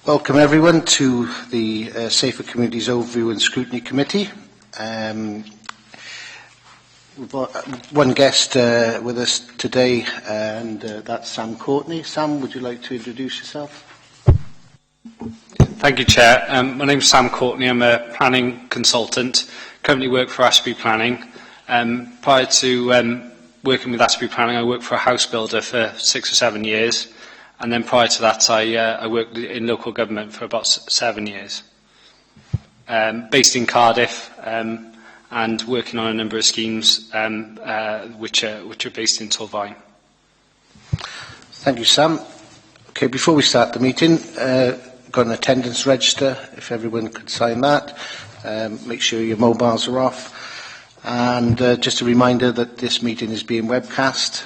Welcome everyone to the Safer Communities Overview and Scrutiny Committee. We've got one guest with us today, and that's Sam Courtney. Sam, would you like to introduce yourself? Thank you, Chair. My name is Sam Courtney. I'm a planning consultant. Currently work for Ashby Planning. Prior to working with Ashby Planning, I worked for a house builder for 6 or 7 years. And then prior to that, I worked in local government for about 7 years. Based in Cardiff, and working on a number of schemes which are based in Torfaen. Thank you, Sam. Okay, before we start the meeting, got an attendance register, if everyone could sign that. Make sure your mobiles are off. And just a reminder that this meeting is being webcast,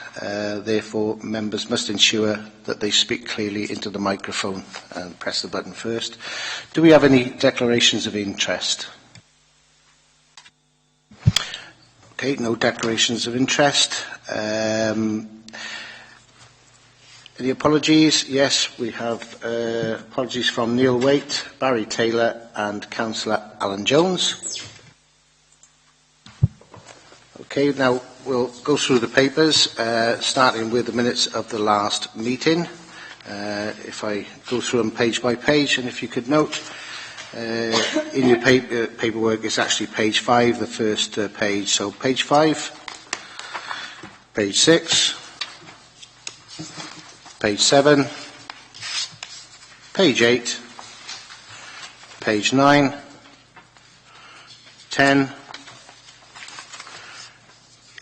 therefore members must ensure that they speak clearly into the microphone and press the button first. Do we have any declarations of interest? Okay, no declarations of interest. Any apologies? Yes, we have apologies from Neil Waite, Barry Taylor and Councillor Alan Jones. Okay, now we'll go through the papers, starting with the minutes of the last meeting. If I go through them page by page, and if you could note, in your paperwork it's actually page 5, the first page. So page 5, page 6, page 7, page 8, page 9, 10,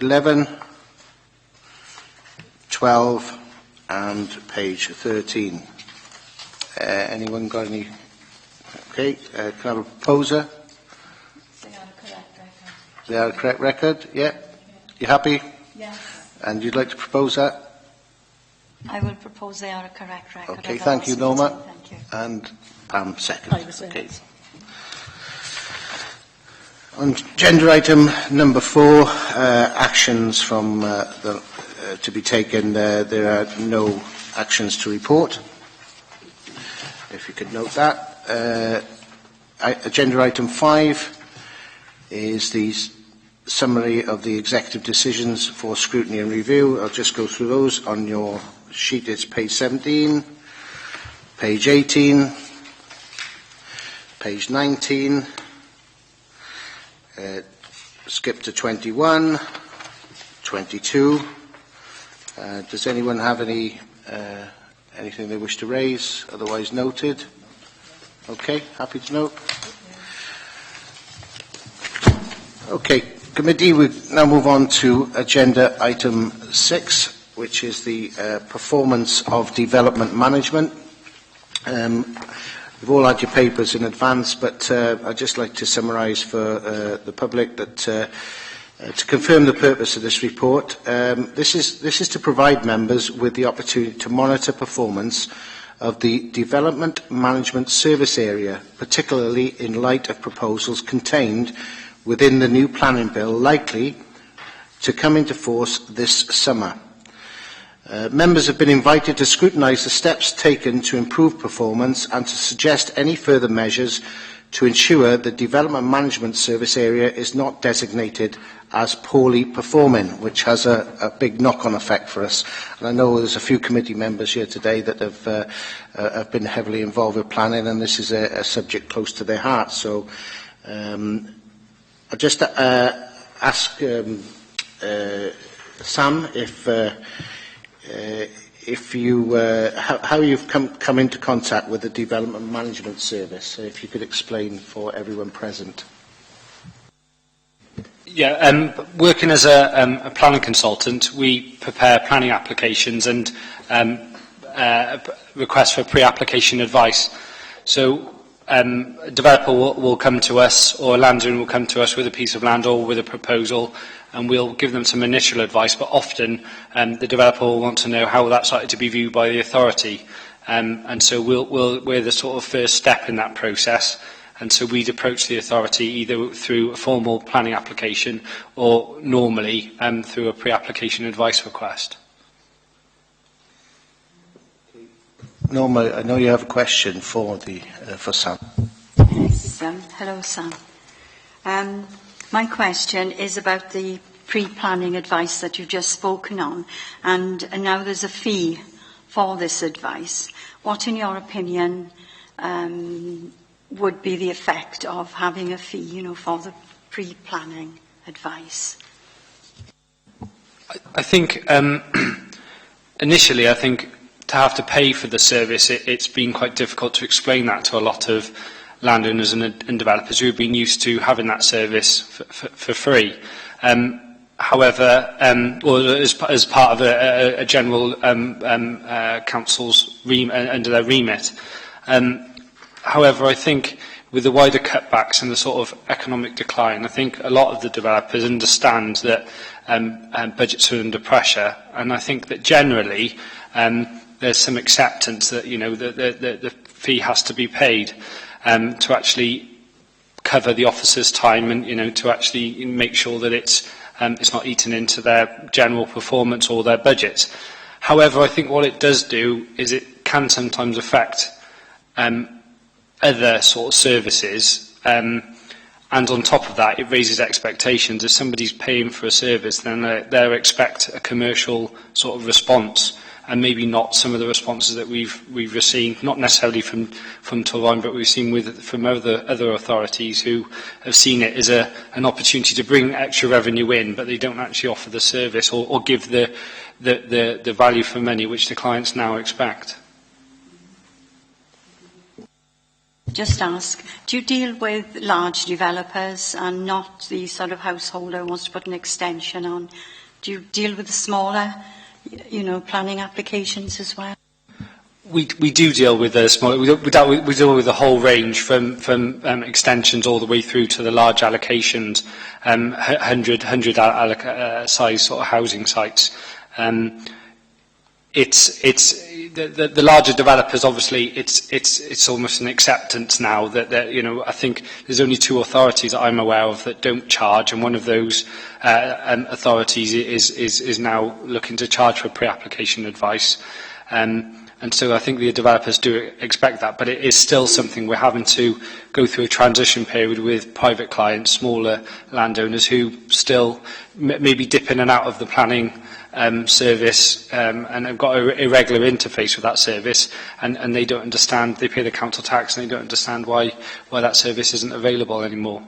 11, 12 and page 13. Anyone got any? Okay, can I have a proposer? They are a correct record. They are a correct record, yeah? You happy? Yes. And you'd like to propose that? I will propose they are a correct record. Okay, thank you, Norma. Thank you. And Pam second. Okay. On agenda item number 4, actions from to be taken. There are no actions to report. If you could note that. Agenda item 5 is the summary of the executive decisions for scrutiny and review. I'll just go through those. On your sheet it's page 17, page 18, page 19, skip to 21, 22. Does anyone have anything they wish to raise? Otherwise noted. Okay, happy to note. Okay, committee, we now move on to agenda item 6, which is the performance of development management. You've all had your papers in advance, but I'd just like to summarise for the public that to confirm the purpose of this report, this is to provide members with the opportunity to monitor performance of the Development Management Service Area, particularly in light of proposals contained within the new planning bill likely to come into force this summer. Members have been invited to scrutinise the steps taken to improve performance and to suggest any further measures to ensure the Development Management Service Area is not designated as poorly performing, which has a big knock-on effect for us. And I know there's a few committee members here today that have been heavily involved with planning, and this is a subject close to their hearts. So I'll just ask Sam if you how you've come into contact with the Development Management Service, if you could explain for everyone present. Yeah, working as a planning consultant, we prepare planning applications and requests for pre-application advice. So a developer will come to us, or a landowner will come to us with a piece of land or with a proposal, and we'll give them some initial advice, but often the developer will want to know how that's likely to be viewed by the authority. And so we're the sort of first step in that process. And so we'd approach the authority either through a formal planning application or normally through a pre-application advice request. Norma, I know you have a question for Sam. Yes, hello, Sam. My question is about the pre-planning advice that you've just spoken on, and now there's a fee for this advice. What, in your opinion, would be the effect of having a fee, for the pre-planning advice? I think initially, I think to have to pay for the service, it's been quite difficult to explain that to a lot of landowners and developers who have been used to having that service for free. However, or as part of a general council's under their remit. However, I think with the wider cutbacks and the sort of economic decline, I think a lot of the developers understand that budgets are under pressure, and I think that generally there's some acceptance that the fee has to be paid to actually cover the officers' time and to actually make sure that it's not eaten into their general performance or their budgets. However, I think what it does do is it can sometimes affect other sort of services, and on top of that, it raises expectations. If somebody's paying for a service, then they expect a commercial sort of response, and maybe not some of the responses that we've received, not necessarily from Torfaen, but we've seen from other authorities who have seen it as an opportunity to bring extra revenue in, but they don't actually offer the service or give the value for money which the clients now expect. Just ask, do you deal with large developers and not the sort of householder who wants to put an extension on? Do you deal with the smaller, planning applications as well? We do deal with the small. We deal with the whole range from extensions all the way through to the large allocations, 100 size sort of housing sites. The larger developers, obviously, it's almost an acceptance now that I think there's only two authorities that I'm aware of that don't charge, and one of those authorities is now looking to charge for pre-application advice. And so I think the developers do expect that, but it is still something we're having to go through a transition period with private clients, smaller landowners who still maybe dip in and out of the planning service and have got an irregular interface with that service, and they don't understand, they pay the council tax and they don't understand why that service isn't available anymore.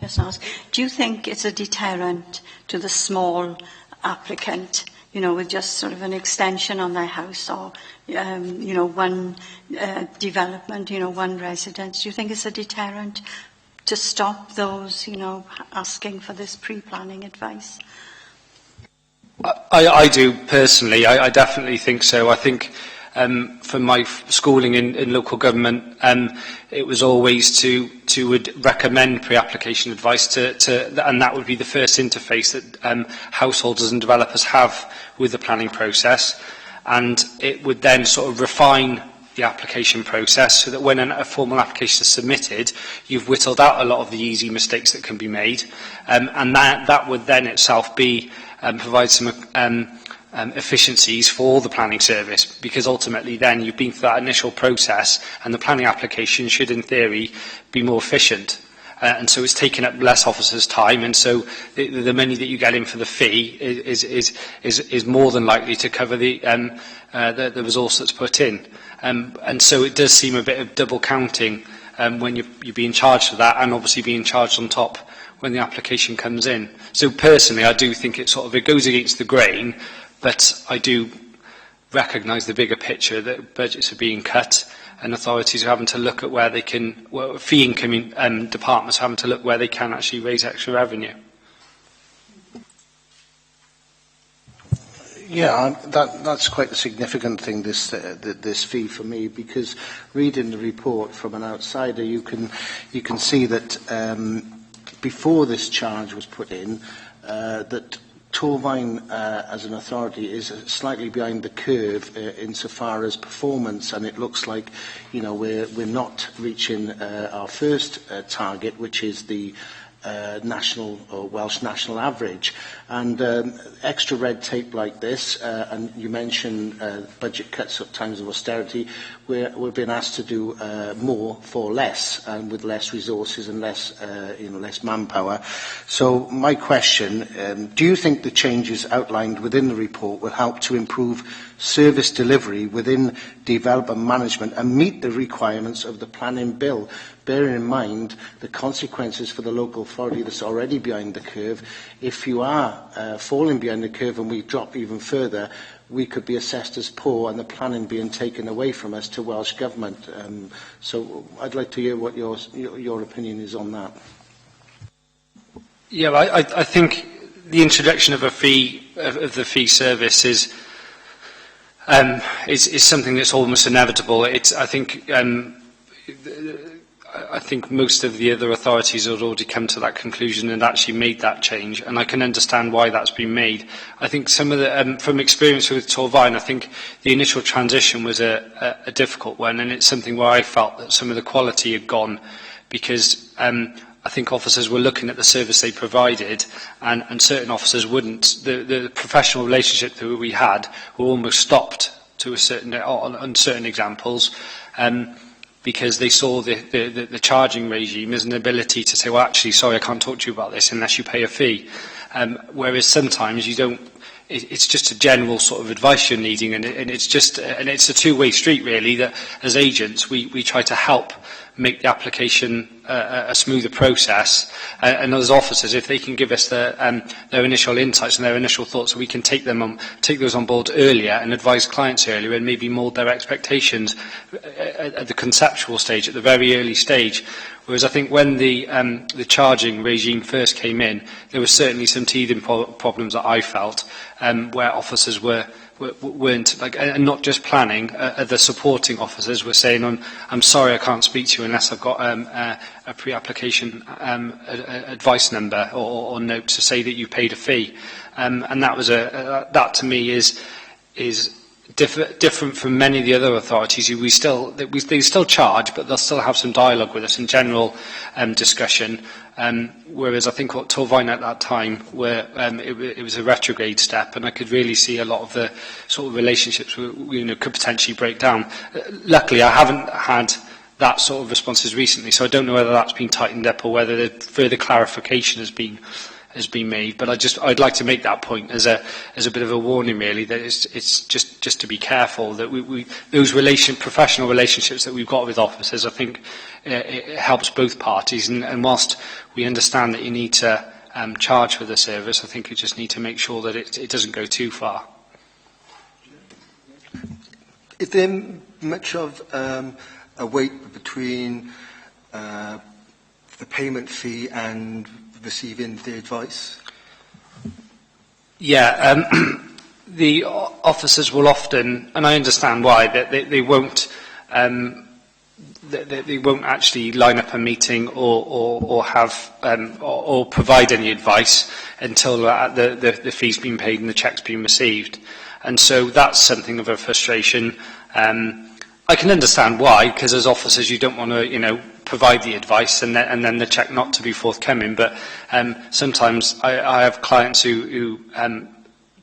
Just ask, do you think it's a deterrent to the small applicant, with just sort of an extension on their house or, one development, one residence? Do you think it's a deterrent to stop those, asking for this pre-planning advice? I do, personally. I definitely think so. I think from my schooling in local government, it was always would recommend pre-application advice and that would be the first interface that householders and developers have with the planning process, and it would then sort of refine the application process so that when a formal application is submitted, you've whittled out a lot of the easy mistakes that can be made, and that would then itself provide some efficiencies for the planning service, because ultimately then you've been through that initial process and the planning application should in theory be more efficient. And so it's taken up less officers' time, and so the money that you get in for the fee is more than likely to cover the resource that's put in. And so it does seem a bit of double counting when you're being charged for that, and obviously being charged on top when the application comes in. So personally, I do think it goes against the grain, but I do recognise the bigger picture that budgets are being cut, and authorities are having to look at where they can, fee incoming departments are having to look where they can actually raise extra revenue. Yeah, that's quite a significant thing, this fee for me, because reading the report from an outsider, you can see that before this charge was put in, that Torfaen as an authority is slightly behind the curve insofar as performance, and it looks like we're not reaching our first target, which is the national or Welsh national average. And extra red tape like this, and you mentioned budget cuts at times of austerity, we're being asked to do more for less, and with less resources and less, less manpower. So my question, do you think the changes outlined within the report will help to improve service delivery within development management and meet the requirements of the planning bill, bearing in mind the consequences for the local authority that's already behind the curve? If you are falling behind the curve and we drop even further, we could be assessed as poor and the planning being taken away from us to Welsh Government. So I'd like to hear what your opinion is on that. Yeah, I think the introduction of a fee, of the fee service is something that's almost inevitable. I think most of the other authorities had already come to that conclusion and actually made that change, and I can understand why that's been made. I think some of the, from experience with Torfaen, I think the initial transition was a difficult one, and it's something where I felt that some of the quality had gone, because I think officers were looking at the service they provided, and certain officers wouldn't. The professional relationship that we had were almost stopped to a certain, on certain examples, because they saw the charging regime as an ability to say, well, actually, sorry, I can't talk to you about this unless you pay a fee. Whereas sometimes you don't. It's just a general sort of advice you're needing, and it's a two-way street, really. That as agents, we try to help make the application a smoother process, and as officers, if they can give us their initial insights and their initial thoughts, so we can take those on board earlier and advise clients earlier, and maybe mould their expectations at the conceptual stage, at the very early stage. Whereas I think when the charging regime first came in, there was certainly some teething problems that I felt, where officers weren't, like, and not just planning, the supporting officers were saying, I'm sorry, I can't speak to you unless I've got a pre-application advice number or note to say that you paid a fee. And that was that to me is different from many of the other authorities who they still charge, but they'll still have some dialogue with us in general discussion. Whereas I think what Torfaen at that time, where it was a retrograde step, and I could really see a lot of the sort of relationships could potentially break down. Luckily, I haven't had that sort of responses recently, so I don't know whether that's been tightened up or whether further clarification has been made. But I'd like to make that point as a bit of a warning, really, that it's just to be careful that those professional relationships that we've got with officers, I think it helps both parties. And whilst we understand that you need to charge for the service, I think you just need to make sure that it doesn't go too far. Is there much of a weight between the payment fee and receiving the advice? Yeah, the officers will often, and I understand why, that they won't actually line up a meeting or have or provide any advice until the fee's been paid and the cheque's been received, and so that's something of a frustration. I can understand why, because as officers you don't want to, provide the advice and then the cheque not to be forthcoming. But sometimes I have clients who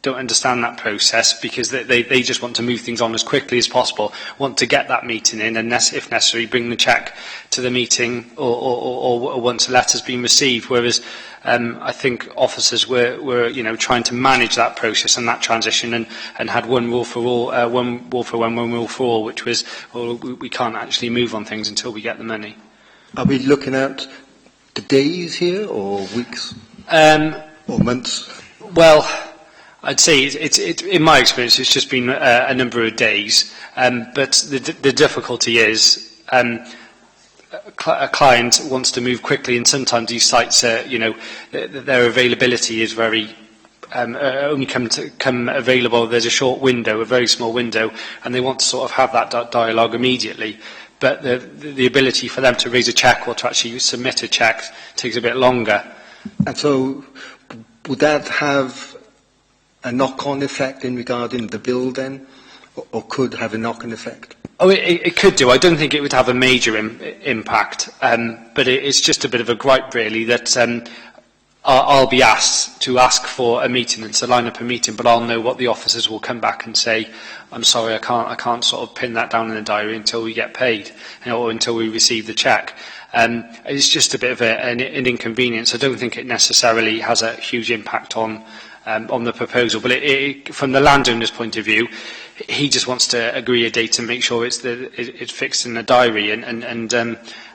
don't understand that process, because they just want to move things on as quickly as possible, want to get that meeting in, and if necessary, bring the cheque to the meeting or once a letter's been received. Whereas I think officers were trying to manage that process and that transition, and had one rule for all, one rule for one rule for all, which was, well, we can't actually move on things until we get the money. Are we looking at the days here, or weeks, or months? Well, I'd say in my experience, it's just been a number of days. But the difficulty is, a client wants to move quickly, and sometimes these sites, their availability is very only come available. There's a short window, a very small window, and they want to sort of have that dialogue immediately. But the ability for them to raise a cheque or to actually submit a cheque takes a bit longer. And so, would that have a knock-on effect in regarding the bill then, or could have a knock-on effect? Oh, it could do. I don't think it would have a major impact, but it's just a bit of a gripe, really, that I'll be asked to ask for a meeting and to line up a meeting, but I'll know what the officers will come back and say, I'm sorry, I can't sort of pin that down in the diary until we get paid, or until we receive the cheque. It's just a bit of an inconvenience. I don't think it necessarily has a huge impact on the proposal, but from the landowner's point of view, he just wants to agree a date and make sure it's fixed in the diary. And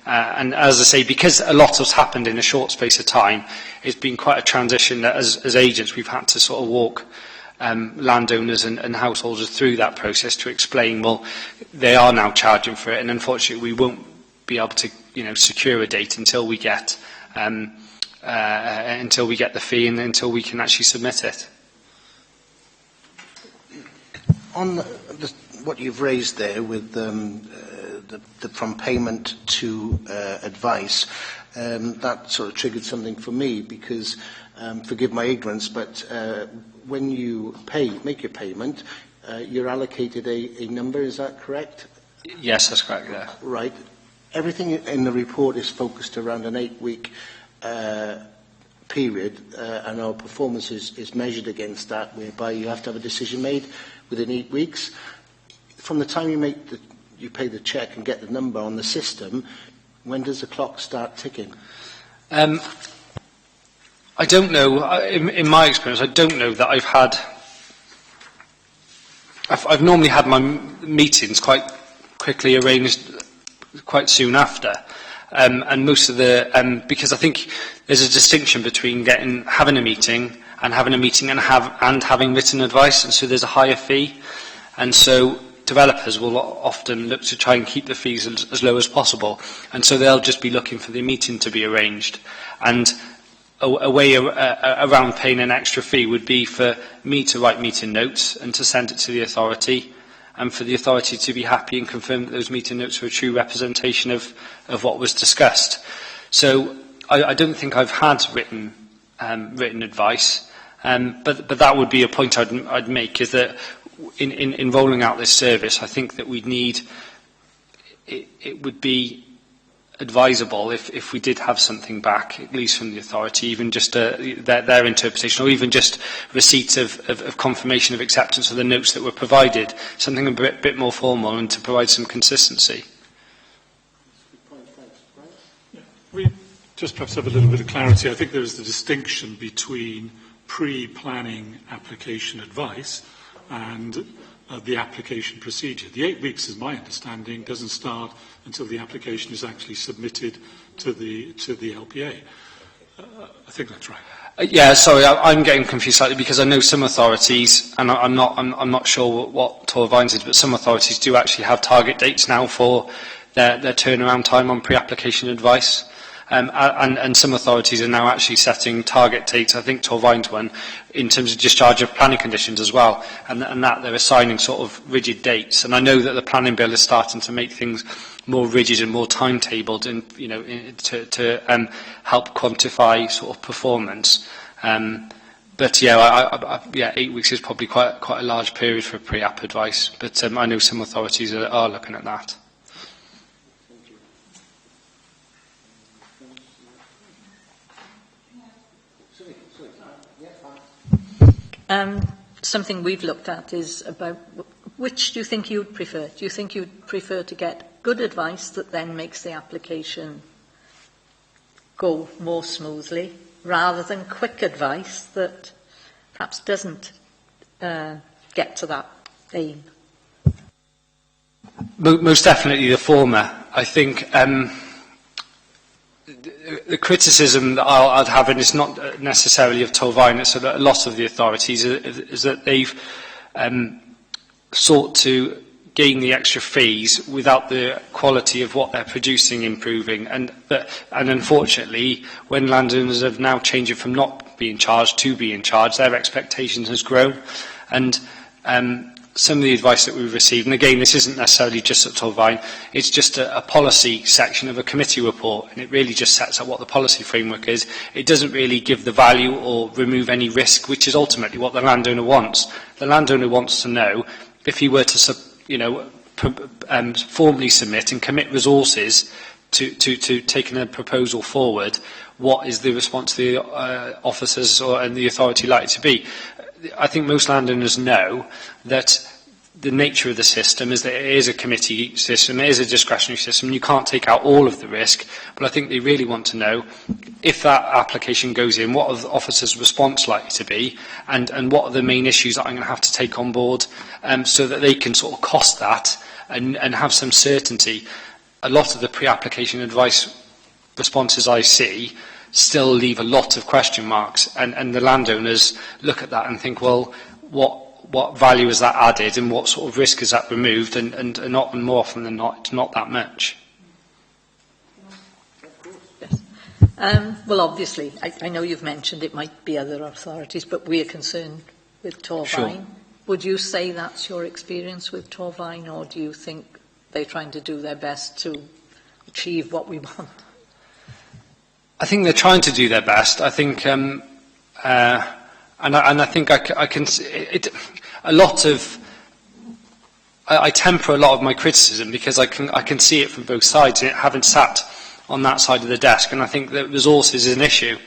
as I say, because a lot has happened in a short space of time, it's been quite a transition that as agents we've had to sort of walk landowners and householders through that process to explain, well, they are now charging for it, and unfortunately we won't be able to, secure a date until we get the fee and until we can actually submit it. On what you've raised there with the from payment to advice, that sort of triggered something for me because, forgive my ignorance, but when you make your payment, you're allocated a number, is that correct? Yes, that's correct, yeah. Right. Everything in the report is focused around an 8-week period, and our performance is measured against that, whereby you have to have a decision made within 8 weeks. From the time you pay the cheque and get the number on the system, when does the clock start ticking? I don't know. In my experience, I don't know that I've normally had my meetings quite quickly arranged, quite soon after. And most of because I think there's a distinction between having a meeting and having written advice, and so there's a higher fee, and so developers will often look to try and keep the fees as low as possible, and so they'll just be looking for the meeting to be arranged. And a way around paying an extra fee would be for me to write meeting notes and to send it to the authority, and for the authority to be happy and confirm that those meeting notes were a true representation of what was discussed. So I don't think I've had written advice, but that would be a point I'd make, is that in rolling out this service, I think that it would be advisable if we did have something back, at least from the authority, even just their interpretation, or even just receipt of confirmation of acceptance of the notes that were provided, something a bit more formal, and to provide some consistency. Yeah, we just perhaps have a little bit of clarity. I think there is the distinction between pre-planning application advice and the application procedure. The 8 weeks, as my understanding, doesn't start until the application is actually submitted to the LPA. I think that's right. Yeah, sorry, I'm getting confused slightly, because I know some authorities, and I'm not sure what Torvines is, but some authorities do actually have target dates now for their turnaround time on pre-application advice. And some authorities are now actually setting target dates, I think Torvine's one, in terms of discharge of planning conditions as well, and that they're assigning sort of rigid dates. And I know that the planning bill is starting to make things more rigid and more timetabled, and to help quantify sort of performance. But yeah, 8 weeks is probably quite a large period for pre-app advice. But I know some authorities are looking at that. Something we've looked at is about which do you think you'd prefer? Do you think you'd prefer to get good advice that then makes the application go more smoothly, rather than quick advice that perhaps doesn't get to that aim? Most definitely the former. I think the criticism that I'd have, and it's not necessarily of Torvine, it's a lot of the authorities, is that they've sought to gain the extra fees without the quality of what they're producing improving. And unfortunately, when landowners have now changed it from not being charged to being charged, their expectations has grown. And some of the advice that we've received, and again, this isn't necessarily just at Torvine, it's just a policy section of a committee report, and it really just sets out what the policy framework is. It doesn't really give the value or remove any risk, which is ultimately what the landowner wants. The landowner wants to know, if he were to formally submit and commit resources to taking a proposal forward, what is the response to the officers and the authority likely to be? I think most landowners know that the nature of the system is that it is a committee system, it is a discretionary system, you can't take out all of the risk, but I think they really want to know if that application goes in, what are the officers' response likely to be, and what are the main issues that I'm going to have to take on board, so that they can sort of cost that and have some certainty. A lot of the pre-application advice responses I see still leave a lot of question marks, and the landowners look at that and think, well, what value is that added and what sort of risk is that removed, and not, and more often than not, it's not that much. Yes. Well, obviously, I know you've mentioned it might be other authorities, but we are concerned with Torfaen. Sure. Would you say that's your experience with Torfaen, or do you think they're trying to do their best to achieve what we want? I think they're trying to do their best. I think, and I think I can. A lot of. I temper a lot of my criticism because I can see it from both sides, having sat on that side of the desk, and I think that resources is an issue,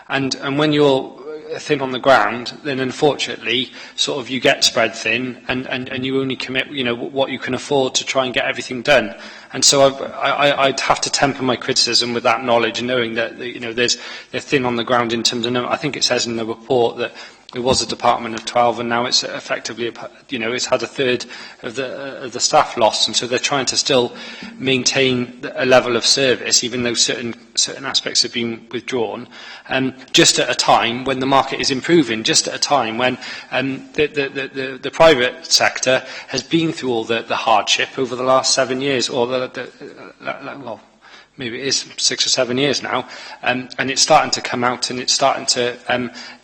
and when you're thin on the ground, then unfortunately, sort of you get spread thin, and you only commit, what you can afford to try and get everything done. And so I'd have to temper my criticism with that knowledge, knowing that they're thin on the ground in terms of. I think it says in the report that it was a department of 12, and now it's effectively, it's had a third of the staff lost, and so they're trying to still maintain a level of service, even though certain aspects have been withdrawn. Just at a time when the market is improving, just at a time when the private sector has been through all the hardship over the last 7 years, or well, maybe it is 6 or 7 years now, and it's starting to come out, and it's starting to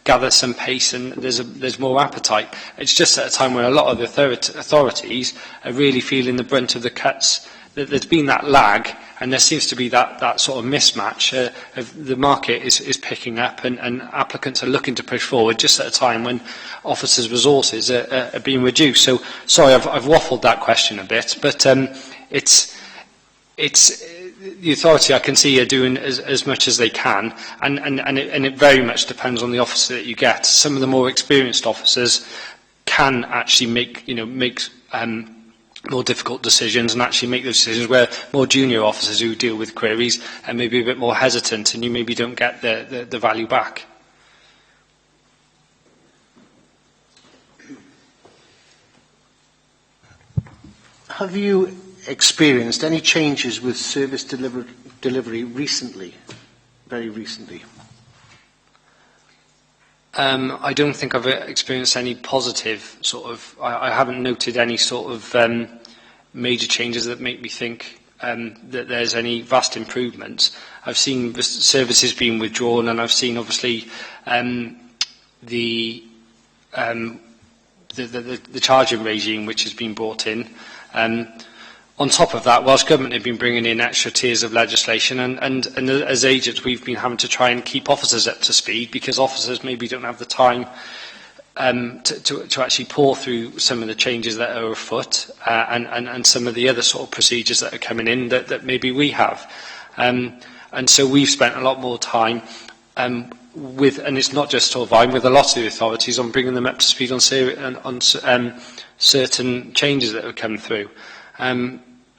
gather some pace, and there's more appetite. It's just at a time when a lot of the authorities are really feeling the brunt of the cuts. There's been that lag, and there seems to be that sort of mismatch. The market is picking up, and applicants are looking to push forward just at a time when officers' resources are being reduced. So, sorry, I've waffled that question a bit, but it's the authority I can see are doing as much as they can, and it very much depends on the officer that you get. Some of the more experienced officers can actually make more difficult decisions, and actually make those decisions, where more junior officers who deal with queries and maybe a bit more hesitant, and you maybe don't get the value back. Have you experienced any changes with service delivery recently, very recently? I don't think I've experienced any positive sort of. I haven't noted any sort of major changes that make me think that there's any vast improvements. I've seen the services being withdrawn, and I've seen obviously the charging regime which has been brought in. On top of that, whilst government have been bringing in extra tiers of legislation, and as agents we've been having to try and keep officers up to speed, because officers maybe don't have the time to actually pour through some of the changes that are afoot, and some of the other sort of procedures that are coming in that maybe we have. And so we've spent a lot more time with, and it's not just Torfaen, with a lot of the authorities, on bringing them up to speed on certain changes that have come through.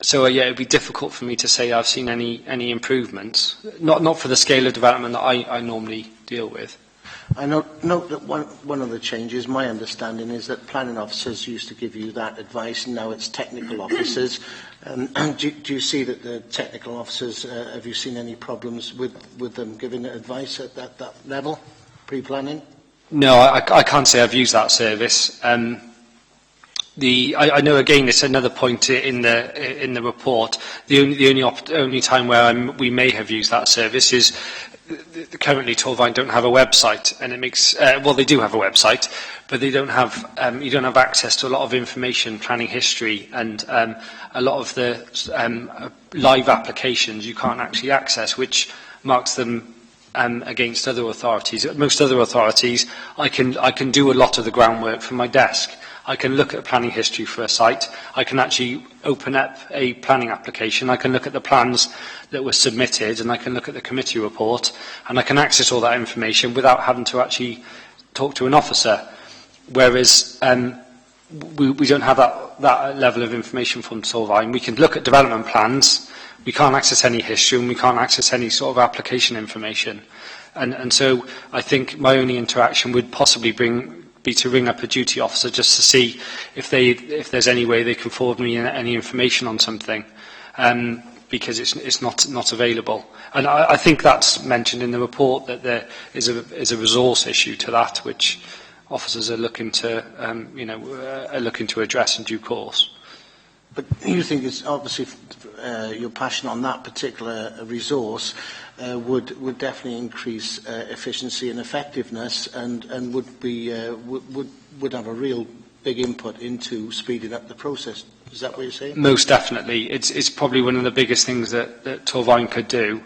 So yeah, it would be difficult for me to say I've seen any improvements, not for the scale of development that I normally deal with. I note that one of the changes, my understanding, is that planning officers used to give you that advice, and now it's technical officers. Do you see that the technical officers, have you seen any problems with them giving advice at that level, pre-planning? No, I can't say I've used that service. I know, again, it's another point in the report. The only time where we may have used that service is currently Torfaen don't have a website, and it makes well, they do have a website, but they don't have you don't have access to a lot of information, planning history, and a lot of the live applications you can't actually access, which marks them against other authorities. Most other authorities, I can do a lot of the groundwork from my desk. I can look at planning history for a site. I can actually open up a planning application. I can look at the plans that were submitted, and I can look at the committee report, and I can access all that information without having to actually talk to an officer. Whereas we don't have that level of information from Torfaen. We can look at development plans. We can't access any history, and we can't access any sort of application information. And so I think my only interaction would possibly be to ring up a duty officer just to see if there's any way they can forward me any information on something, because it's not available. And I think that's mentioned in the report, that there is a resource issue to that, which officers are looking to address in due course. But you think it's obviously your passion on that particular resource would definitely increase efficiency and effectiveness, and would have a real big input into speeding up the process. Is that what you're saying? Most definitely. It's probably one of the biggest things that Torfaen could do.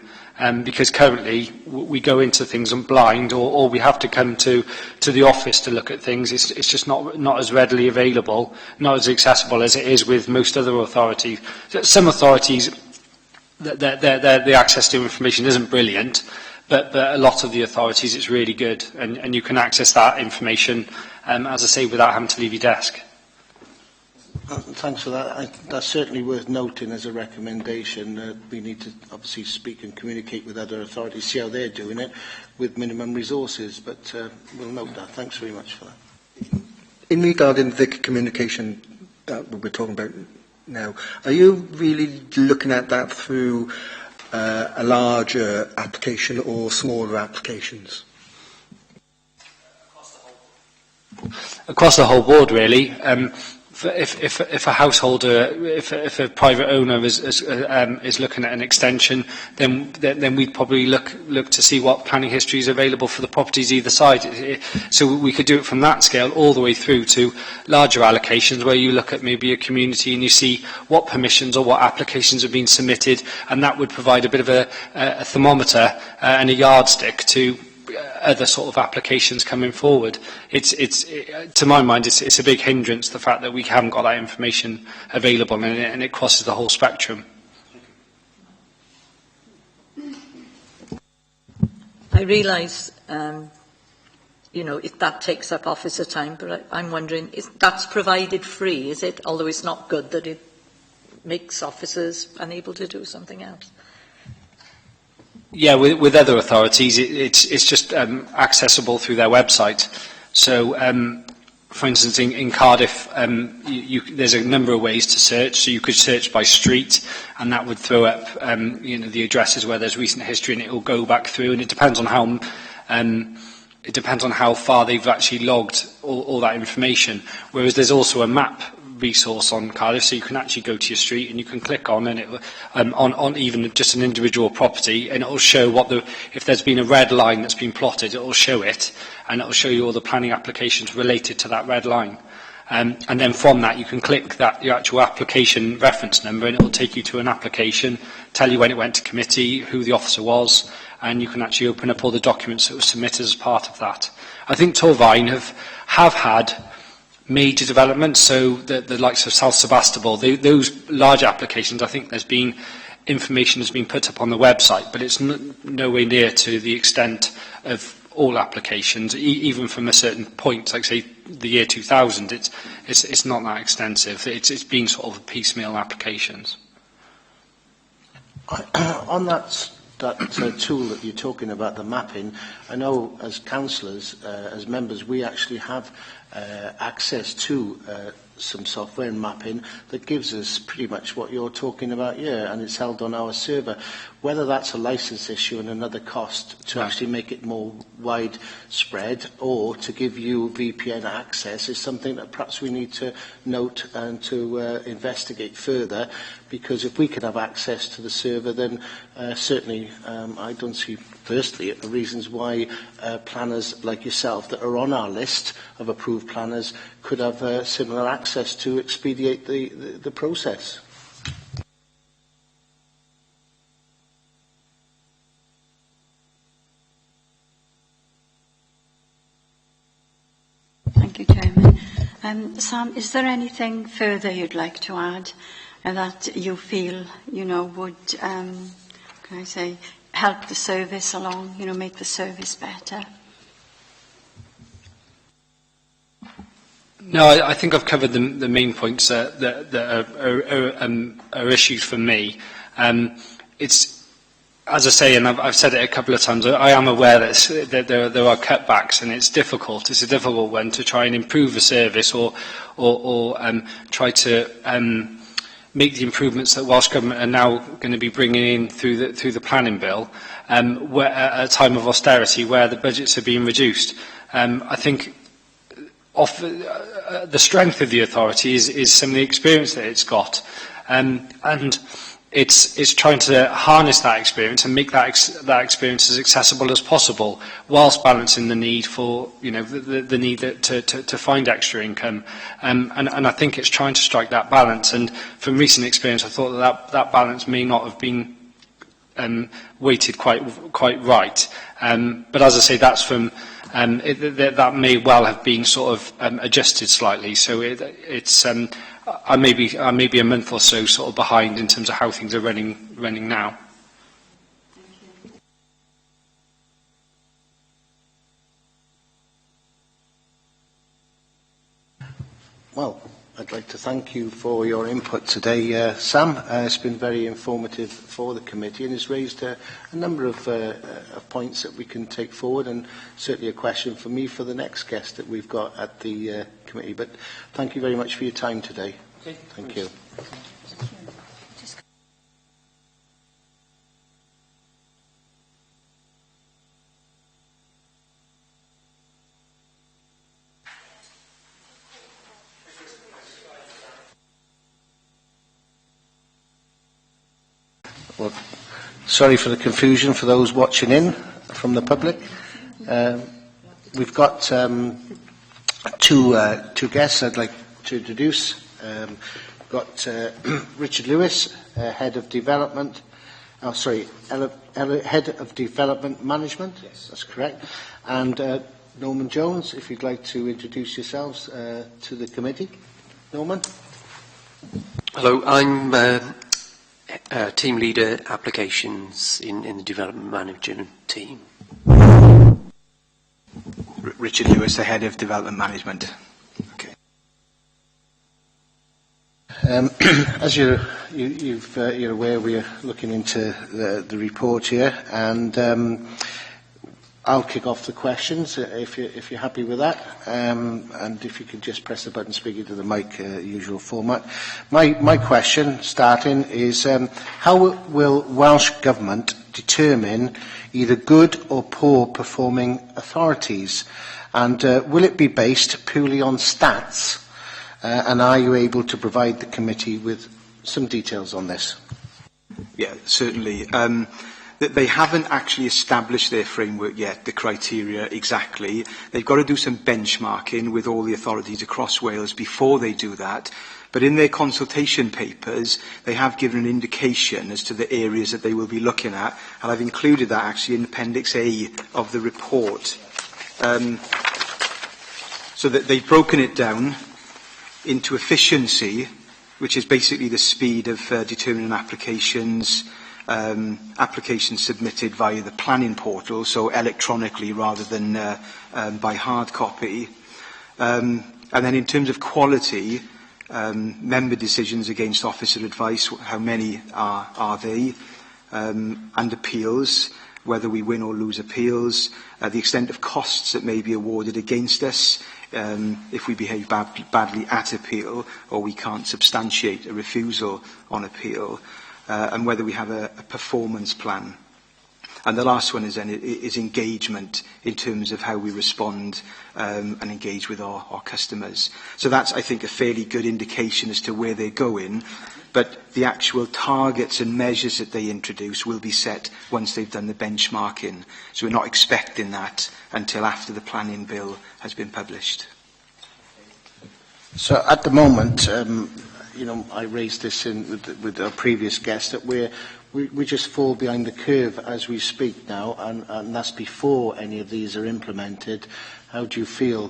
Because currently we go into things blind, or we have to come to the office to look at things. It's just not as readily available, not as accessible as it is with most other authorities. Some authorities, the access to information isn't brilliant, but a lot of the authorities it's really good, and you can access that information, as I say, without having to leave your desk. Thanks for that. That's certainly worth noting as a recommendation. We need to obviously speak and communicate with other authorities, see how they're doing it with minimum resources, but we'll note that. Thanks very much for that. In regarding the communication that we're talking about now, are you really looking at that through a larger application or smaller applications? Across the whole board, really. If a householder, if a private owner is looking at an extension, then we'd probably look to see what planning history is available for the properties either side. So we could do it from that scale all the way through to larger allocations, where you look at maybe a community and you see what permissions or what applications have been submitted, and that would provide a bit of a thermometer and a yardstick to other sort of applications coming forward. To my mind, it's a big hindrance, the fact that we haven't got that information available, and it crosses the whole spectrum. I realise, that takes up officer time, but I'm wondering, that's provided free, is it? Although it's not good that it makes officers unable to do something else. Yeah, with other authorities, it's just accessible through their website. So, for instance, in Cardiff, there's a number of ways to search. So you could search by street, and that would throw up, the addresses where there's recent history, and it will go back through. And it depends on how far they've actually logged all that information. Whereas there's also a map resource on Cardiff, so you can actually go to your street and you can click on, and it on even just an individual property, and it will show if there's been a red line that's been plotted, it will show it, and it will show you all the planning applications related to that red line. And then from that you can click your actual application reference number, and it will take you to an application, tell you when it went to committee, who the officer was, and you can actually open up all the documents that were submitted as part of that. I think Torfaen have had major developments, so the likes of South Sebastopol, those large applications, I think there's been information has been put up on the website, but it's nowhere near to the extent of all applications, even from a certain point, like say the year 2000, it's not that extensive. It's been sort of piecemeal applications. On that tool that you're talking about, the mapping, I know as councillors, as members, we actually have access to some software and mapping that gives us pretty much what you're talking about here, and it's held on our server. Whether that's a licence issue and another cost to actually make it more widespread, or to give you VPN access, is something that perhaps we need to note and to investigate further, because if we could have access to the server, then certainly I don't see firstly reasons why planners like yourself that are on our list of approved planners could have similar access to expedite the process. Thank you, Chairman. Sam, is there anything further you'd like to add that you feel, would, can I say, help the service along, make the service better? No, I think I've covered the main points that are issues for me. It's, as I say, and I've said it a couple of times, I am aware that there are cutbacks, and it's difficult. It's a difficult one to try and improve the service or try to make the improvements that Welsh Government are now going to be bringing in through the planning bill where, at a time of austerity where the budgets are being reduced. I think the strength of the authority is some of the experience that it's got, and it's trying to harness that experience and make that experience as accessible as possible, whilst balancing the need for the need to find extra income, and I think it's trying to strike that balance. And from recent experience, I thought that balance may not have been weighted quite right. But as I say, that's from. That may well have been sort of adjusted slightly. So it's I may be a month or so sort of behind in terms of how things are running now. Well, I'd like to thank you for your input today, Sam. It's been very informative for the committee and has raised a number of points that we can take forward, and certainly a question for me for the next guest that we've got at the committee. But thank you very much for your time today. Okay, thank you. Well, sorry for the confusion for those watching in from the public. We've got two guests I'd like to introduce. We've got Richard Lewis, Head of Development. Head of Development Management. Yes, that's correct. And Norman Jones, if you'd like to introduce yourselves to the committee. Norman. Hello, I'm team leader applications in the development management team. Richard Lewis, the head of development management. Okay. As you're aware, we are looking into the report here, and I'll kick off the questions if you're happy with that, and if you could just press the button speaking to the mic, usual format. My question, starting, is how will Welsh Government determine either good or poor performing authorities, and will it be based purely on stats, and are you able to provide the committee with some details on this? Yeah, certainly. They haven't actually established their framework yet, the criteria exactly. They've got to do some benchmarking with all the authorities across Wales before they do that. But in their consultation papers, they have given an indication as to the areas that they will be looking at, and I've included that actually in Appendix A of the report. So that they've broken it down into efficiency, which is basically the speed of determining applications, applications submitted via the planning portal, so electronically rather than by hard copy. And then in terms of quality, member decisions against officer advice, how many are they, and appeals, whether we win or lose appeals, the extent of costs that may be awarded against us if we behave badly at appeal or we can't substantiate a refusal on appeal, and whether we have a performance plan. And the last one is engagement in terms of how we respond and engage with our customers. So that's, I think, a fairly good indication as to where they're going. But the actual targets and measures that they introduce will be set once they've done the benchmarking. So we're not expecting that until after the planning bill has been published. So at the moment, I raised this with our previous guest, that we just fall behind the curve as we speak now, and that's before any of these are implemented. how do you feel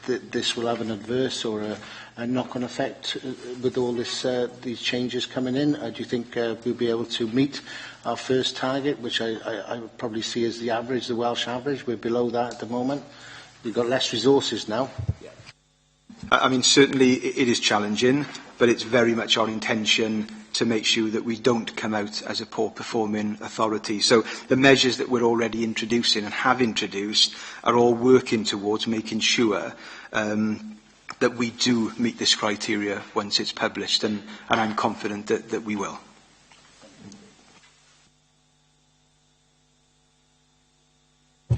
this will have an adverse or a knock-on effect with all these changes coming in? Do you think we'll be able to meet our first target, which I would probably see as the average, the Welsh average? We're below that at the moment. We've got less resources now. I mean, certainly it is challenging, but it's very much our intention to make sure that we don't come out as a poor-performing authority. So the measures that we're already introducing and have introduced are all working towards making sure that we do meet this criteria once it's published, and I'm confident that we will.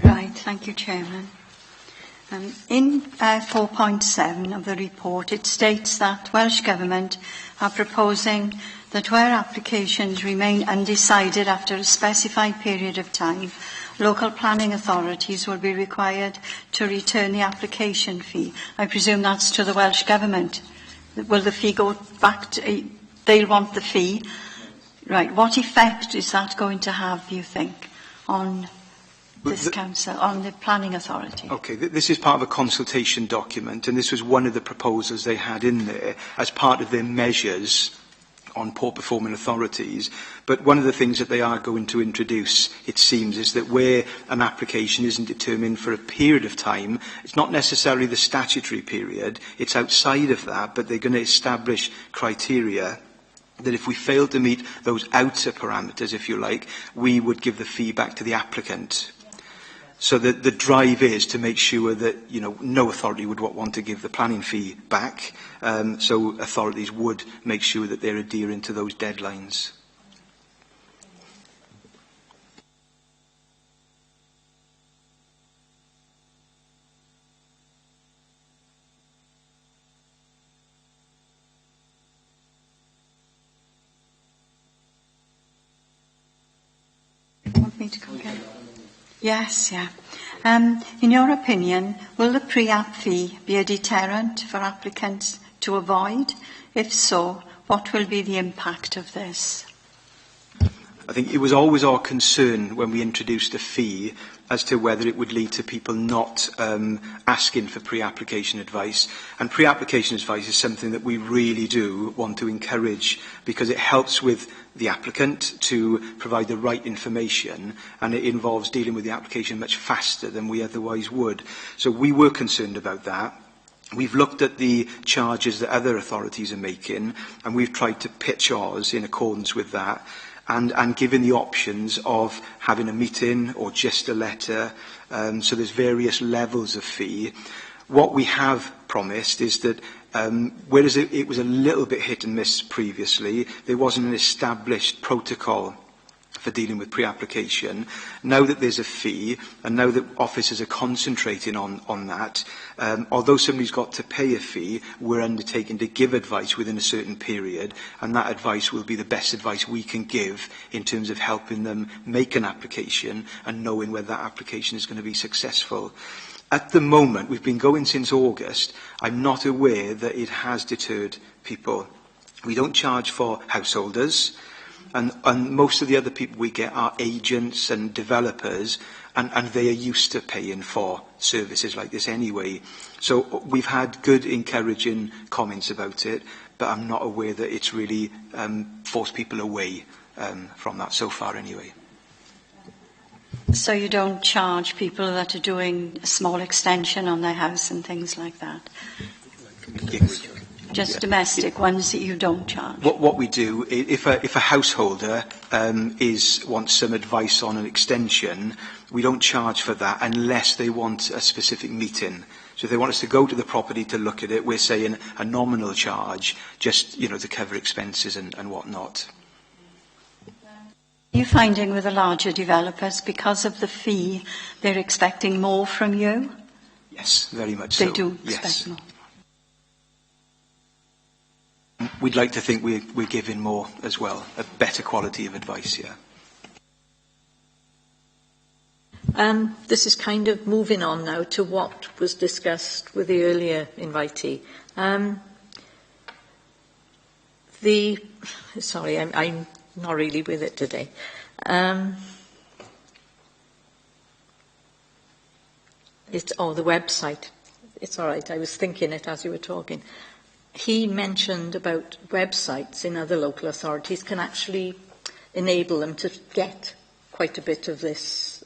Right, thank you, Chairman. In 4.7 of the report, it states that Welsh Government are proposing that where applications remain undecided after a specified period of time, local planning authorities will be required to return the application fee. I presume that's to the Welsh Government. Will the fee go back to... they'll want the fee. Right, what effect is that going to have, do you think, on this council, on the planning authority? Okay, this is part of a consultation document, and this was one of the proposals they had in there as part of their measures on poor performing authorities. But one of the things that they are going to introduce, it seems, is that where an application isn't determined for a period of time, it's not necessarily the statutory period, it's outside of that, but they're going to establish criteria that if we fail to meet those outer parameters, if you like, we would give the fee back to the applicant. So the drive is to make sure that, you know, no authority would want to give the planning fee back. So authorities would make sure that they're adhering to those deadlines. Want me to come again? Yes, yeah. In your opinion, will the pre-app fee be a deterrent for applicants to avoid? If so, what will be the impact of this? I think it was always our concern when we introduced a fee as to whether it would lead to people not asking for pre-application advice. And pre-application advice is something that we really do want to encourage, because it helps with the applicant to provide the right information, and it involves dealing with the application much faster than we otherwise would. So we were concerned about that. We've looked at the charges that other authorities are making, and we've tried to pitch ours in accordance with that, and given the options of having a meeting or just a letter. So there's various levels of fee. What we have promised is that whereas it was a little bit hit and miss previously, there wasn't an established protocol for dealing with pre-application. Now that there's a fee, and now that officers are concentrating on that, although somebody's got to pay a fee, we're undertaking to give advice within a certain period, and that advice will be the best advice we can give in terms of helping them make an application and knowing whether that application is going to be successful. At the moment, we've been going since August, I'm not aware that it has deterred people. We don't charge for householders, and most of the other people we get are agents and developers, and they are used to paying for services like this anyway. So we've had good, encouraging comments about it, but I'm not aware that it's really forced people away from that so far anyway. So you don't charge people that are doing a small extension on their house and things like that? Yes. Just domestic ones that you don't charge? What we do, if a householder wants some advice on an extension, we don't charge for that unless they want a specific meeting. So if they want us to go to the property to look at it, we're saying a nominal charge, just, you know, to cover expenses and whatnot. Are you finding with the larger developers, because of the fee, they're expecting more from you? Yes, very much so. They do expect yes. more? We'd like to think we're giving more as well, a better quality of advice, yeah. This is kind of moving on now to what was discussed with the earlier invitee. Sorry, I'm not really with it today. the website. It's all right, I was thinking it as you were talking. He mentioned about websites in other local authorities can actually enable them to get quite a bit of this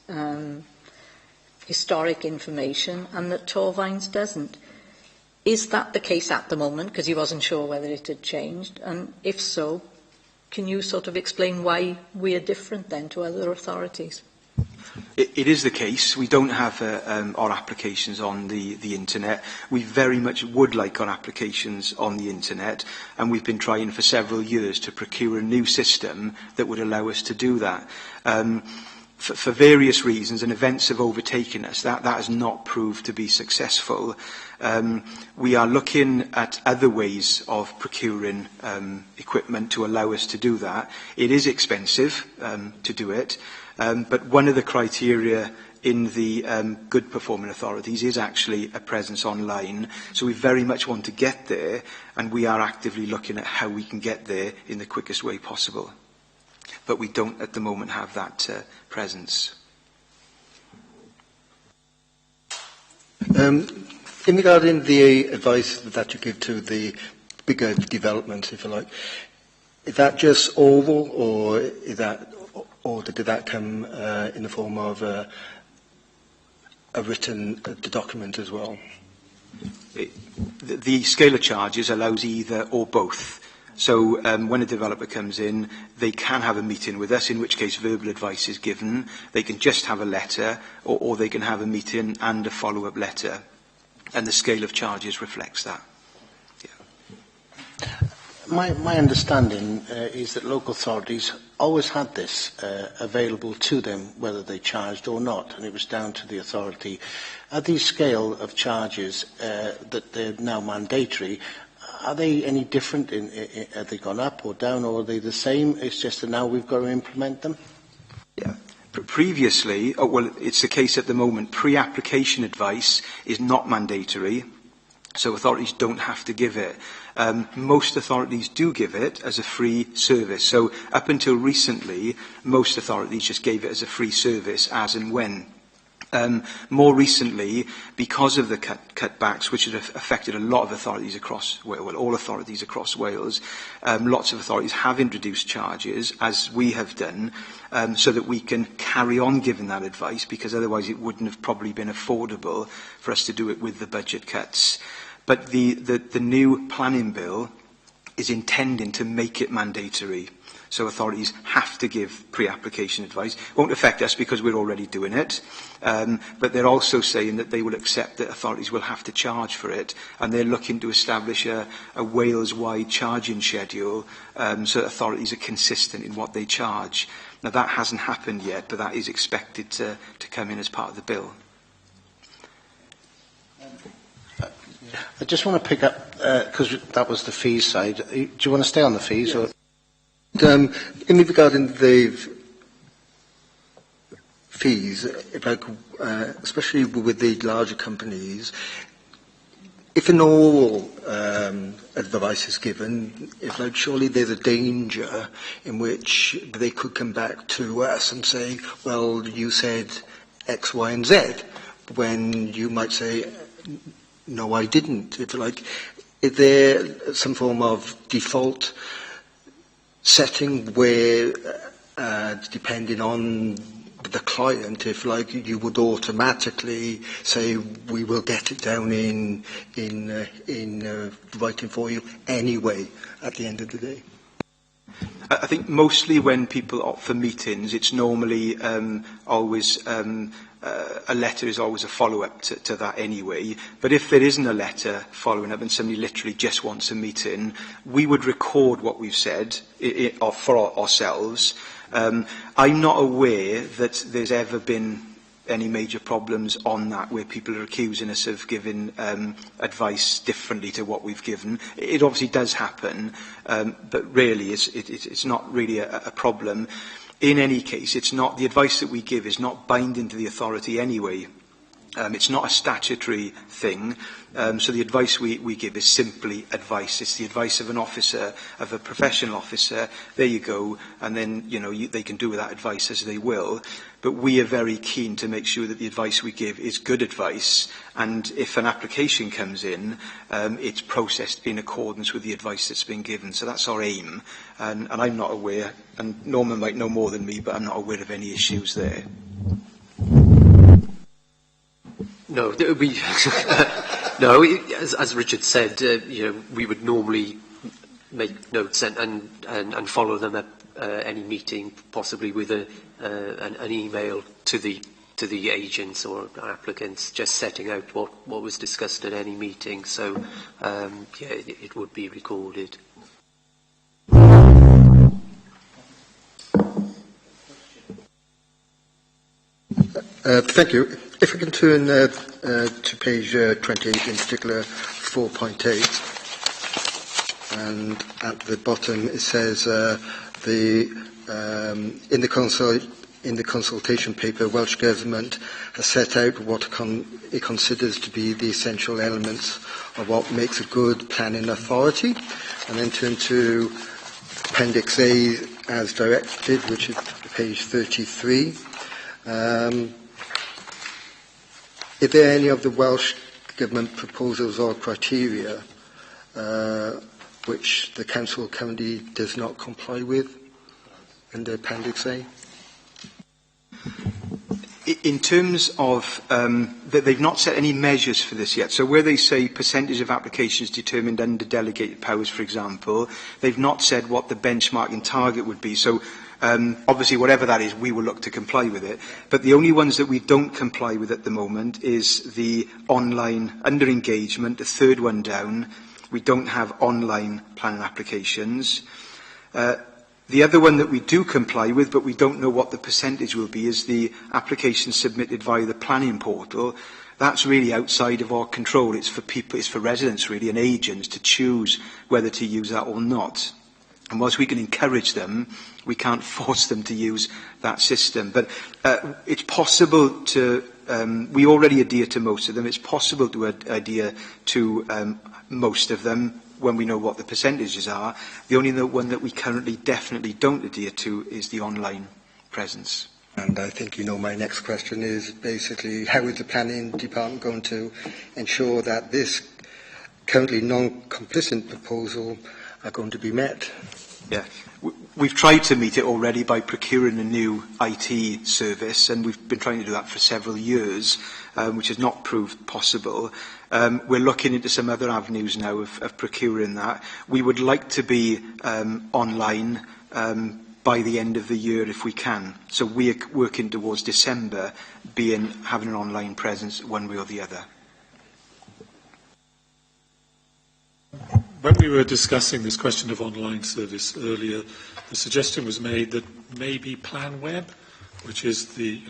historic information, and that Torvines doesn't. Is that the case at the moment? Because he wasn't sure whether it had changed. And if so, can you sort of explain why we are different then to other authorities? It is the case. We don't have our applications on the internet. We very much would like our applications on the internet, and we've been trying for several years to procure a new system that would allow us to do that. For various reasons, and events have overtaken us, that has not proved to be successful. We are looking at other ways of procuring equipment to allow us to do that. It is expensive to do it. But one of the criteria in the good performing authorities is actually a presence online. So we very much want to get there, and we are actively looking at how we can get there in the quickest way possible. But we don't at the moment have that presence. In regarding the advice that you give to the bigger developments, if you like, is that just oral, or did that come in the form of a written document as well? The scale of charges allows either or both. So when a developer comes in, they can have a meeting with us, in which case verbal advice is given. They can just have a letter, or they can have a meeting and a follow-up letter. And the scale of charges reflects that. Yeah. My understanding is that local authorities always had this available to them, whether they charged or not, and it was down to the authority. At the scale of charges that they're now mandatory, are they any different? Have they gone up or down, or are they the same? It's just that now we've got to implement them? Yeah. Previously, it's the case at the moment, pre-application advice is not mandatory, so authorities don't have to give it. Most authorities do give it as a free service. So up until recently, most authorities just gave it as a free service as and when. More recently, because of the cutbacks, which have affected a lot of authorities across, all authorities across Wales, lots of authorities have introduced charges, as we have done, so that we can carry on giving that advice, because otherwise it wouldn't have probably been affordable for us to do it with the budget cuts. But the new planning bill is intending to make it mandatory. So authorities have to give pre-application advice. It won't affect us because we're already doing it. But they're also saying that they will accept that authorities will have to charge for it. And they're looking to establish a Wales-wide charging schedule so that authorities are consistent in what they charge. Now, that hasn't happened yet, but that is expected to come in as part of the bill. I just want to pick up, because that was the fees side. Do you want to stay on the fees? Yes. Or? In regarding the fees, especially with the larger companies, if an oral advice is given, surely there's a danger in which they could come back to us and say, well, you said X, Y, and Z, when you might say, no, I didn't. Is there some form of default setting where, depending on the client, if you would automatically say, we will get it down in writing for you anyway at the end of the day? I think mostly when people opt for meetings, it's normally always a letter is always a follow-up to that anyway. But if there isn't a letter following up and somebody literally just wants a meeting, we would record what we've said for ourselves. I'm not aware that there's ever been any major problems on that where people are accusing us of giving advice differently to what we've given. It obviously does happen, but really it's not really a problem. In any case, the advice that we give is not binding to the authority anyway. It's not a statutory thing, so the advice we give is simply advice. It's the advice of an officer, of a professional officer. There you go, and then they can do with that advice as they will. But we are very keen to make sure that the advice we give is good advice, and if an application comes in, it's processed in accordance with the advice that's been given. So that's our aim, and I'm not aware, and Norman might know more than me, but I'm not aware of any issues there. No, no. As Richard said, we would normally make notes and follow them at any meeting, possibly with an email to the agents or applicants, just setting out what was discussed at any meeting. So, it would be recorded. Thank you. If we can turn to page 28, in particular 4.8, and at the bottom it says in the consultation paper, Welsh Government has set out what it considers to be the essential elements of what makes a good planning authority, and then turn to Appendix A as directed, which is page 33. Is there any of the Welsh Government proposals or criteria which the Council currently does not comply with under Appendix A? In terms of that, they've not set any measures for this yet. So where they say percentage of applications determined under delegated powers, for example, they've not said what the benchmarking target would be. So obviously, whatever that is, we will look to comply with it. But the only ones that we don't comply with at the moment is the online under engagement, the third one down. We don't have online planning applications. The other one that we do comply with, but we don't know what the percentage will be, is the application submitted via the planning portal. That's really outside of our control. It's for people, it's for residents really, and agents to choose whether to use that or not. And whilst we can encourage them, we can't force them to use that system. But it's possible to, we already adhere to most of them, it's possible to adhere to most of them when we know what the percentages are. The only one that we currently definitely don't adhere to is the online presence. And I think my next question is basically, how is the planning department going to ensure that this currently non-complicit proposal are going to be met? Yeah, we've tried to meet it already by procuring a new IT service, and we've been trying to do that for several years, which has not proved possible. We're looking into some other avenues now of procuring that. We would like to be online by the end of the year if we can. So we're working towards December having an online presence one way or the other. When we were discussing this question of online service earlier, the suggestion was made that maybe PlanWeb, which is the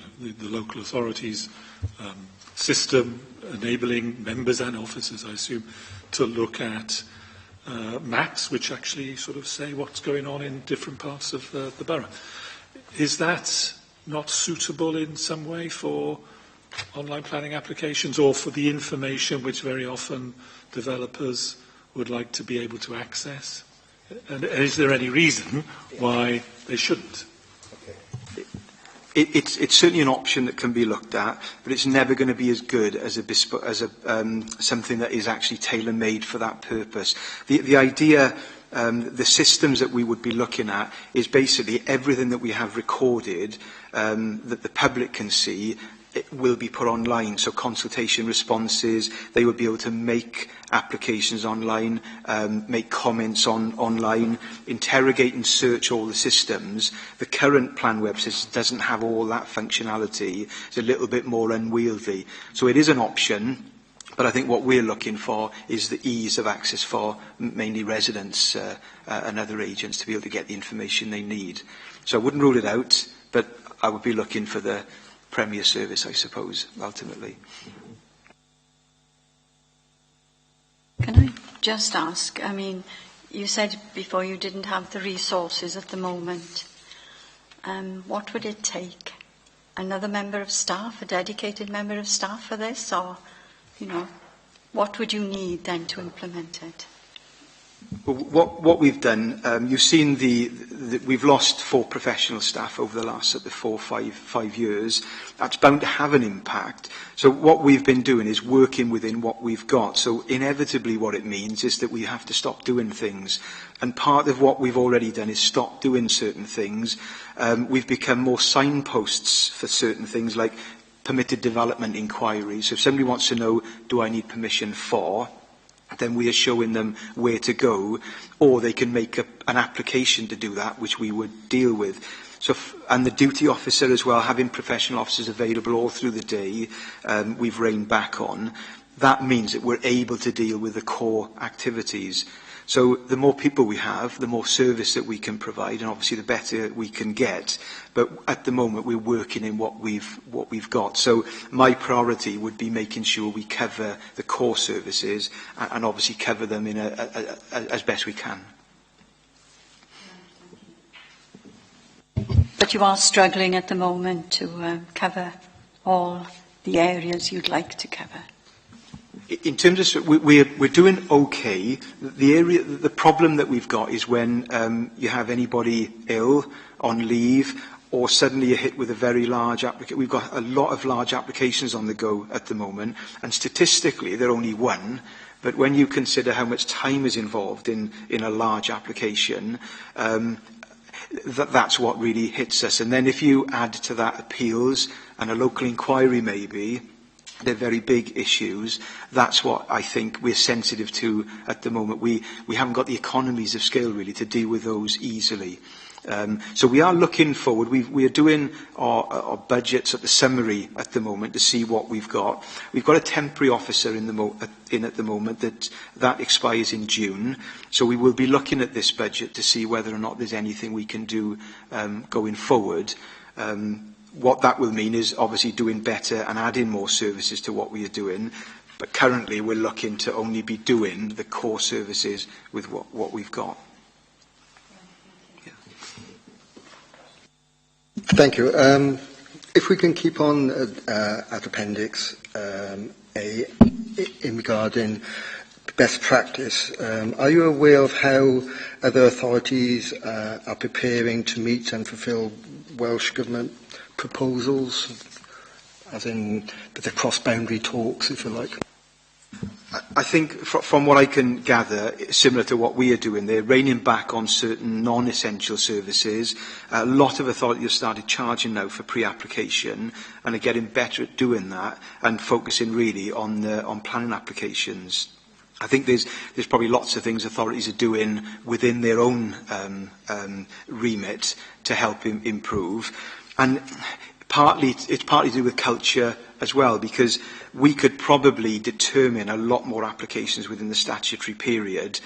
local authorities' system enabling members and officers, I assume, to look at maps which actually sort of say what's going on in different parts of the borough. Is that not suitable in some way for online planning applications, or for the information which very often developers would like to be able to access? And is there any reason why they shouldn't? It's certainly an option that can be looked at, but it's never going to be as good as something that is actually tailor-made for that purpose. The idea, the systems that we would be looking at is basically everything that we have recorded that the public can see. It will be put online, so consultation responses, they will be able to make applications online, make comments online, interrogate and search all the systems. The current PlanWeb system doesn't have all that functionality. It's a little bit more unwieldy. So it is an option, but I think what we're looking for is the ease of access for mainly residents and other agents to be able to get the information they need. So I wouldn't rule it out, but I would be looking for the Premier service, I suppose, ultimately. Can I just ask, I mean, you said before you didn't have the resources at the moment. What would it take another member of staff, a dedicated member of staff for this, or, you know, what would you need then to implement it? Well, what we've done, you've seen we've lost 4 professional staff over the last sort of 4 or 5 years. That's bound to have an impact. So what we've been doing is working within what we've got. So inevitably what it means is that we have to stop doing things. And part of what we've already done is stop doing certain things. We've become more signposts for certain things like permitted development inquiries. So if somebody wants to know, do I need permission for, then we are showing them where to go, or they can make an application to do that, which we would deal with. So, and the duty officer as well, having professional officers available all through the day, we've reined back on. That means that we're able to deal with the core activities. So the more people we have, the more service that we can provide, and obviously the better we can get. But at the moment, we're working in what we've got. So my priority would be making sure we cover the core services and obviously cover them in as best we can. But you are struggling at the moment to cover all the areas you'd like to cover. In terms of, we're doing okay. The problem that we've got is when you have anybody ill, on leave, or suddenly you're hit with a very large application. We've got a lot of large applications on the go at the moment, and statistically they're only 1. But when you consider how much time is involved in a large application, that's what really hits us. And then if you add to that appeals and a local inquiry maybe, they're very big issues. That's what I think we're sensitive to at the moment. We haven't got the economies of scale really to deal with those easily. So we are looking forward. We are doing our budgets at the summary at the moment to see what we've got. We've got a temporary officer in at the moment that expires in June. So we will be looking at this budget to see whether or not there's anything we can do going forward. What that will mean is obviously doing better and adding more services to what we are doing. But currently we're looking to only be doing the core services with what we've got. Yeah. Thank you. If we can keep on at Appendix A regarding best practice, are you aware of how other authorities are preparing to meet and fulfil Welsh Government proposals, as in the cross-boundary talks, if you like? I think from what I can gather, similar to what we are doing, they're reining back on certain non-essential services. A lot of authorities have started charging now for pre-application and are getting better at doing that and focusing really on planning applications. I think there's probably lots of things authorities are doing within their own remit to help improve. And it's partly to do with culture as well, because we could probably determine a lot more applications within the statutory period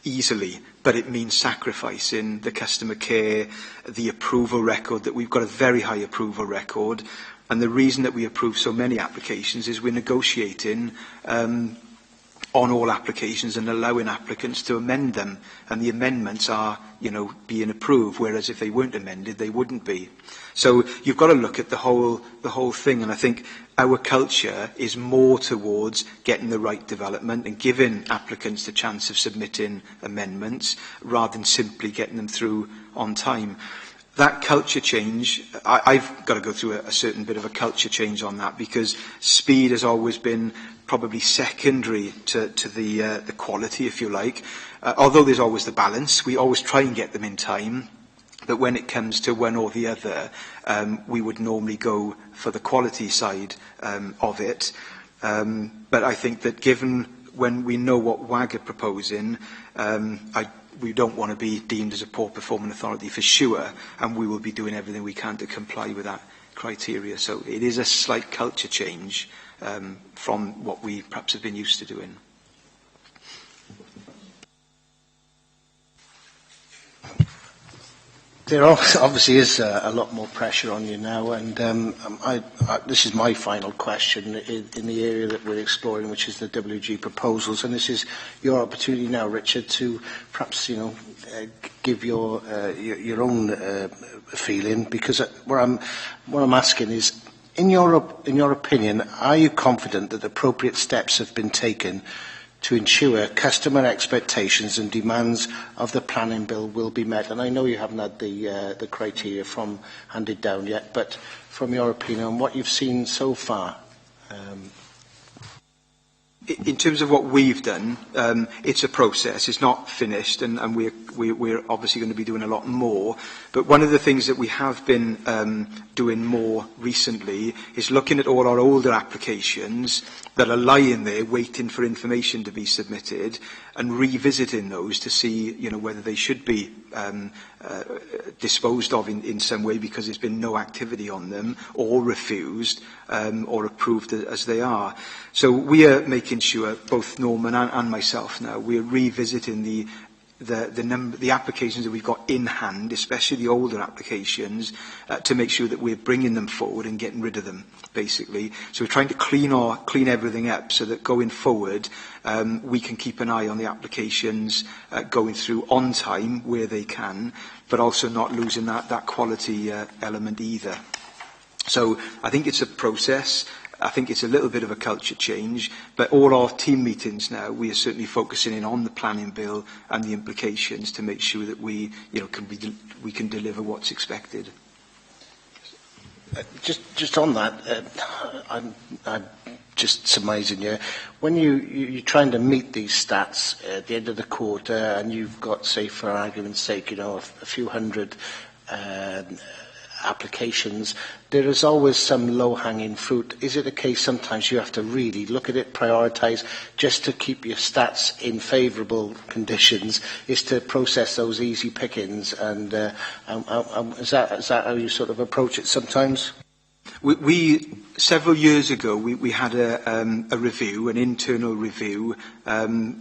easily, but it means sacrificing the customer care, the approval record, that we've got a very high approval record. And the reason that we approve so many applications is we're negotiating on all applications and allowing applicants to amend them, and the amendments are, being approved, whereas if they weren't amended, they wouldn't be. So you've got to look at the whole thing, and I think our culture is more towards getting the right development and giving applicants the chance of submitting amendments rather than simply getting them through on time. That culture change, I've got to go through a certain bit of a culture change on that, because speed has always been probably secondary to the quality, if you like. Although there's always the balance, we always try and get them in time. But when it comes to one or the other, we would normally go for the quality side of it. But I think that given when we know what WAG are proposing, we don't want to be deemed as a poor performing authority for sure, and we will be doing everything we can to comply with that criteria. So it is a slight culture change from what we perhaps have been used to doing. There obviously is a lot more pressure on you now, and this is my final question in the area that we're exploring, which is the WG proposals. And this is your opportunity now, Richard, to perhaps give your own feeling, because what I'm asking is, in your opinion, are you confident that appropriate steps have been taken to ensure customer expectations and demands of the planning bill will be met? And I know you haven't had the criteria handed down yet, but from your opinion, what you've seen so far. In terms of what we've done, it's a process. It's not finished, and we're obviously going to be doing a lot more. But one of the things that we have been doing more recently is looking at all our older applications that are lying there waiting for information to be submitted, and revisiting those to see, whether they should be disposed of in some way because there's been no activity on them, or refused, or approved as they are. So we are making sure, both Norman and myself now, we're revisiting the applications that we've got in hand, especially the older applications, to make sure that we're bringing them forward and getting rid of them, basically. So we're trying to clean everything up so that going forward, we can keep an eye on the applications going through on time where they can, but also not losing that quality element either. So I think it's a process. I think it's a little bit of a culture change, but all our team meetings now, we are certainly focusing in on the planning bill and the implications to make sure that we can deliver what's expected. Just on that, I'm just surmising you. When you're trying to meet these stats at the end of the quarter, and you've got, say, for argument's sake, a few hundred applications, there is always some low-hanging fruit. Is it a case sometimes you have to really look at it, prioritise, just to keep your stats in favourable conditions, is to process those easy pickings? And is that how you sort of approach it sometimes? We several years ago, we had a review, an internal review,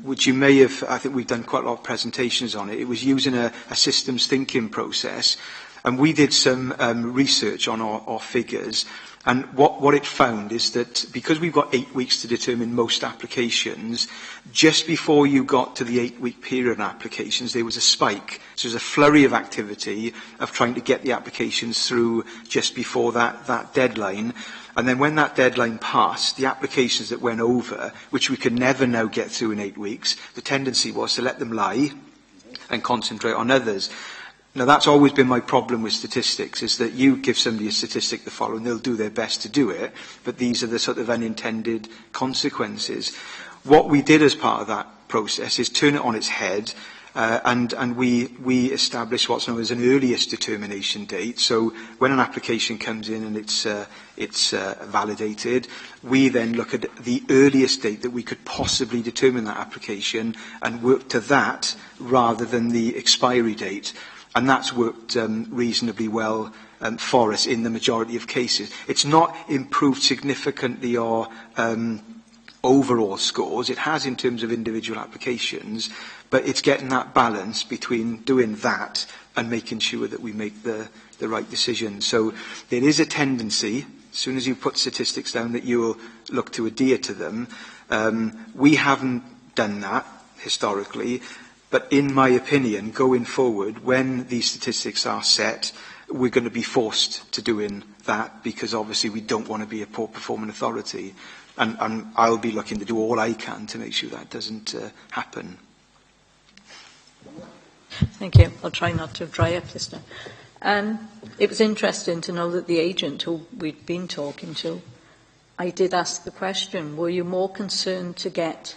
which you may have, I think we've done quite a lot of presentations on it. It was using a systems thinking process. And we did some research on our figures, and what it found is that because we've got 8 weeks to determine most applications, just before you got to the 8-week period on applications, there was a spike. So there was a flurry of activity of trying to get the applications through just before that deadline. And then when that deadline passed, the applications that went over, which we could never now get through in 8 weeks, the tendency was to let them lie and concentrate on others. Now, that's always been my problem with statistics, is that you give somebody a statistic to follow and they'll do their best to do it, but these are the sort of unintended consequences. What we did as part of that process is turn it on its head, and we establish what's known as an earliest determination date. So when an application comes in and it's validated, we then look at the earliest date that we could possibly determine that application and work to that rather than the expiry date. And that's worked reasonably well for us in the majority of cases. It's not improved significantly our overall scores. It has in terms of individual applications, but it's getting that balance between doing that and making sure that we make the right decision. So there is a tendency, as soon as you put statistics down, that you will look to adhere to them. We haven't done that historically. But in my opinion, going forward, when these statistics are set, we're going to be forced to doing that, because obviously we don't want to be a poor performing authority. And I'll be looking to do all I can to make sure that doesn't happen. Thank you. I'll try not to dry up this time. It was interesting to know that the agent who we'd been talking to, I did ask the question, were you more concerned to get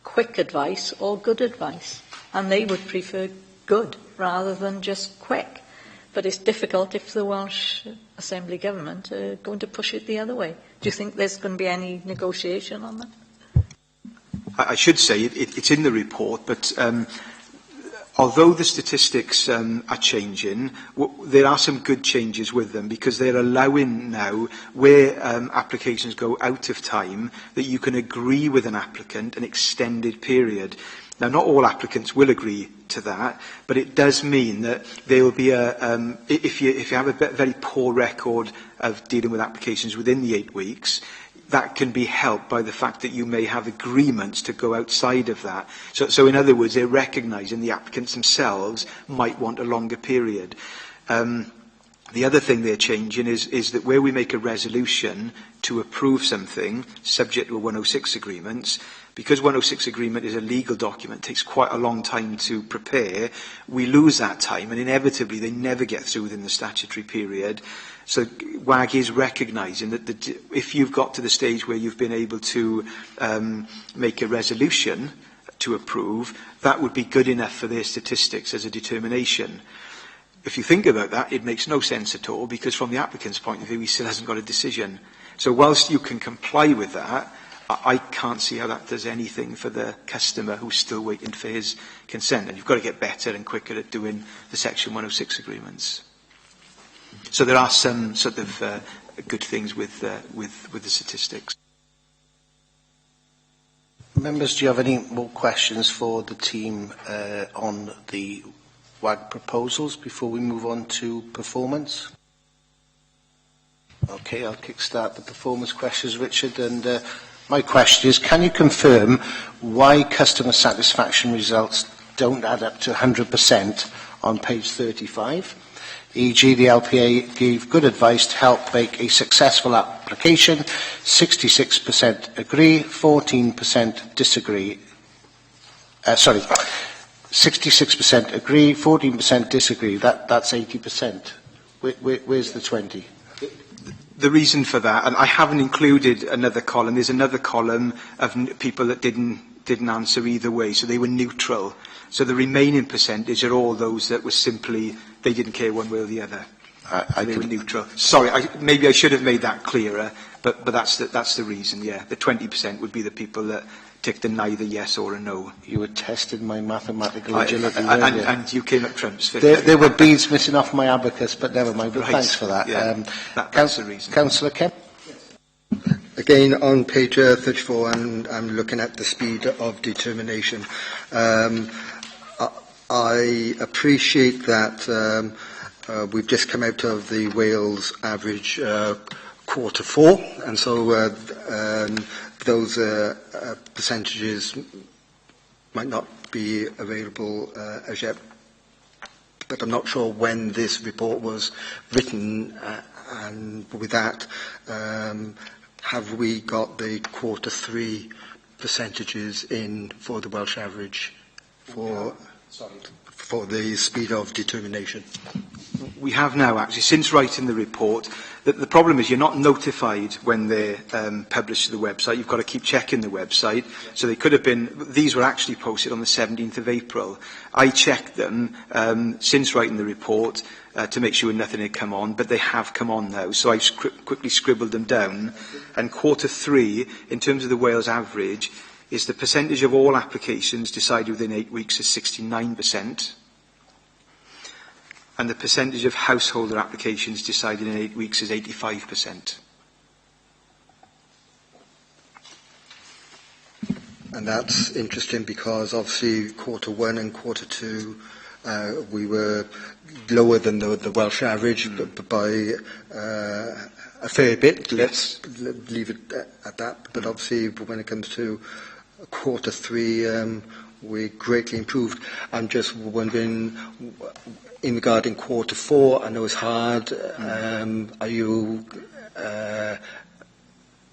quick advice or good advice? And they would prefer good rather than just quick. But it's difficult if the Welsh Assembly Government are going to push it the other way. Do you think there's going to be any negotiation on that? I should say it's in the report, but although the statistics are changing, there are some good changes with them, because they're allowing now, where applications go out of time, that you can agree with an applicant an extended period. Now, not all applicants will agree to that, but it does mean that there will be if you have a very poor record of dealing with applications within the 8 weeks, that can be helped by the fact that you may have agreements to go outside of that. So in other words, they're recognising the applicants themselves might want a longer period. The other thing they're changing is that where we make a resolution to approve something subject to a 106 agreement, because 106 agreement is a legal document, takes quite a long time to prepare, we lose that time, and inevitably they never get through within the statutory period. So WAG is recognising that if you've got to the stage where you've been able to make a resolution to approve, that would be good enough for their statistics as a determination. If you think about that, it makes no sense at all, because from the applicant's point of view, he still hasn't got a decision. So whilst you can comply with that, I can't see how that does anything for the customer who's still waiting for his consent. And you've got to get better and quicker at doing the Section 106 agreements. So there are some sort of good things with the statistics. Members, do you have any more questions for the team on the WAG proposals before we move on to performance? Okay, I'll kickstart the performance questions, Richard. And my question is, can you confirm why customer satisfaction results don't add up to 100% on page 35? E.g., the LPA gave good advice to help make a successful application. 66% agree, 14% disagree. 66% agree, 14% disagree. That's 80%. Where's the 20? The reason for that, and I haven't included another column, there's another column of people that didn't answer either way, so they were neutral. So the remaining percentage are all those that were simply, they didn't care one way or the other. They were neutral. Sorry, maybe I should have made that clearer, but that's the reason, yeah. The 20% would be the people that ticked a neither yes or a no. You were testing my mathematical agility. And you came up trumps. There were beads missing off my abacus, but never mind. But right. Thanks for that. Yeah, that's the reason. Councillor Kemp? Again, on page 34, I'm looking at the speed of determination. I appreciate that we've just come out of the Wales average Q4, and so those percentages might not be available as yet. But I'm not sure when this report was written, and with that, have we got the Q3 percentages in for the Welsh average for the speed of determination? We have now, actually, since writing the report. The problem is you're not notified when they're published to the website. You've got to keep checking the website. So they could have been, these were actually posted on the 17th of April. I checked them since writing the report to make sure nothing had come on, but they have come on now. So I quickly scribbled them down. And Q3, in terms of the Wales average, is the percentage of all applications decided within 8 weeks is 69%. And the percentage of householder applications decided in 8 weeks is 85%. And that's interesting because obviously Q1 and Q2 we were lower than the Welsh average by a fair bit. Let's leave it at that. But obviously when it comes to Q3, we greatly improved. I'm just wondering, in regarding Q4, I know it's hard. Are you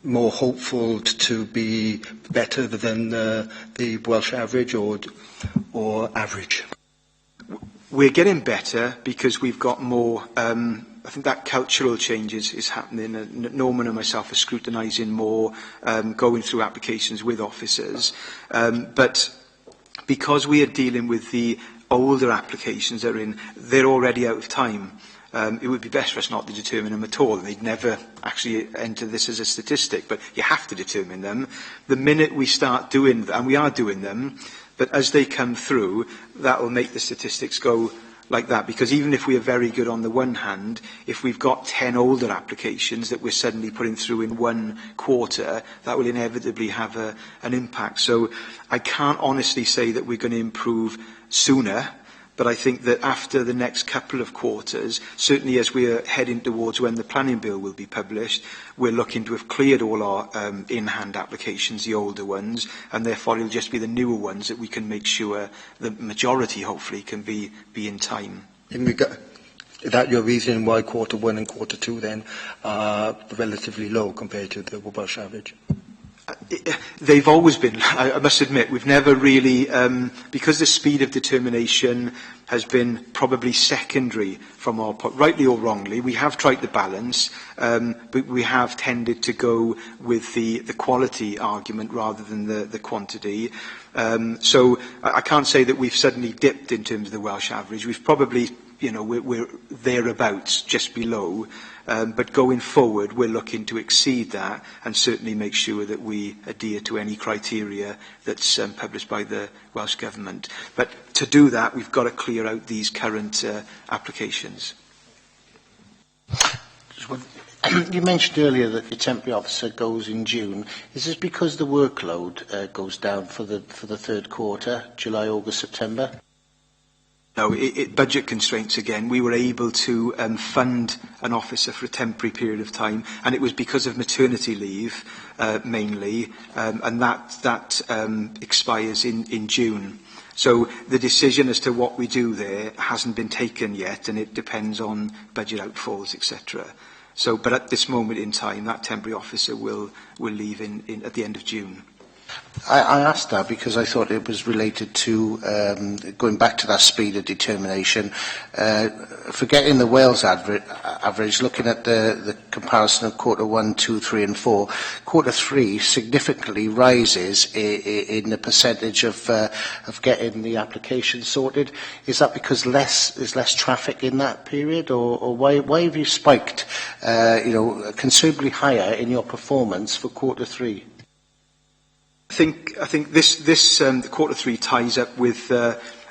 more hopeful to be better than the Welsh average or average? We're getting better because we've got more. I think that cultural change is happening. Norman and myself are scrutinising more, going through applications with officers. But because we are dealing with the older applications that are in, they're already out of time. It would be best for us not to determine them at all. They'd never actually enter this as a statistic, but you have to determine them. The minute we start doing them, and we are doing them, But as they come through, that will make the statistics go like that, because even if we are very good on the one hand, if we've got 10 older applications that we're suddenly putting through in one quarter, that will inevitably have an impact. So I can't honestly say that we're going to improve sooner, but I think that after the next couple of quarters, certainly as we're heading towards when the planning bill will be published, we're looking to have cleared all our in-hand applications, the older ones, and therefore it'll just be the newer ones that we can make sure the majority, hopefully, can be in time. Is that your reason why quarter one and quarter two then are relatively low compared to the Welsh average? They've always been, I must admit, we've never really, because the speed of determination has been probably secondary from our point, rightly or wrongly. We have tried to balance, but we have tended to go with the quality argument rather than the quantity. So I can't say that we've suddenly dipped in terms of the Welsh average. We've probably, we're thereabouts, just below. But going forward, we're looking to exceed that and certainly make sure that we adhere to any criteria that's published by the Welsh Government. But to do that, we've got to clear out these current applications. You mentioned earlier that the temporary officer goes in June. Is this because the workload goes down for the third quarter, July, August, September? No, budget constraints again. We were able to fund an officer for a temporary period of time, and it was because of maternity leave, mainly, and that expires in June. So the decision as to what we do there hasn't been taken yet, and it depends on budget outfalls, etc. So, but at this moment in time, that temporary officer will leave at the end of June. I asked that because I thought it was related to going back to that speed of determination, forgetting the Wales average, looking at the comparison of quarter 1, 2, 3 and 4, quarter 3 significantly rises in the percentage of getting the application sorted. Is that because there's less traffic in that period, or why have you spiked considerably higher in your performance for quarter 3? I think this quarter 3 ties up with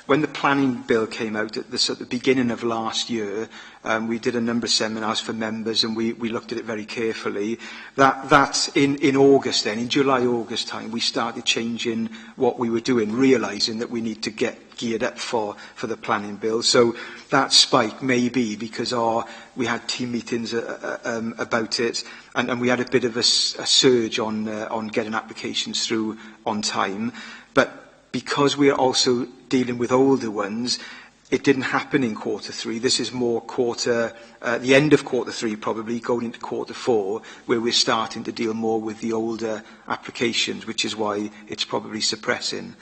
when the planning bill came out at the beginning of last year. We did a number of seminars for members, and we looked at it very carefully. That in August, then in July, August time, we started changing what we were doing, realising that we need to get geared up for the planning bill. So that spike may be because we had team meetings about it, and we had a bit of a surge on getting applications through on time. But because we are also dealing with older ones, it didn't happen in quarter 3. This is more the end of quarter 3 probably, going into quarter 4, where we're starting to deal more with the older applications, which is why it's probably suppressing.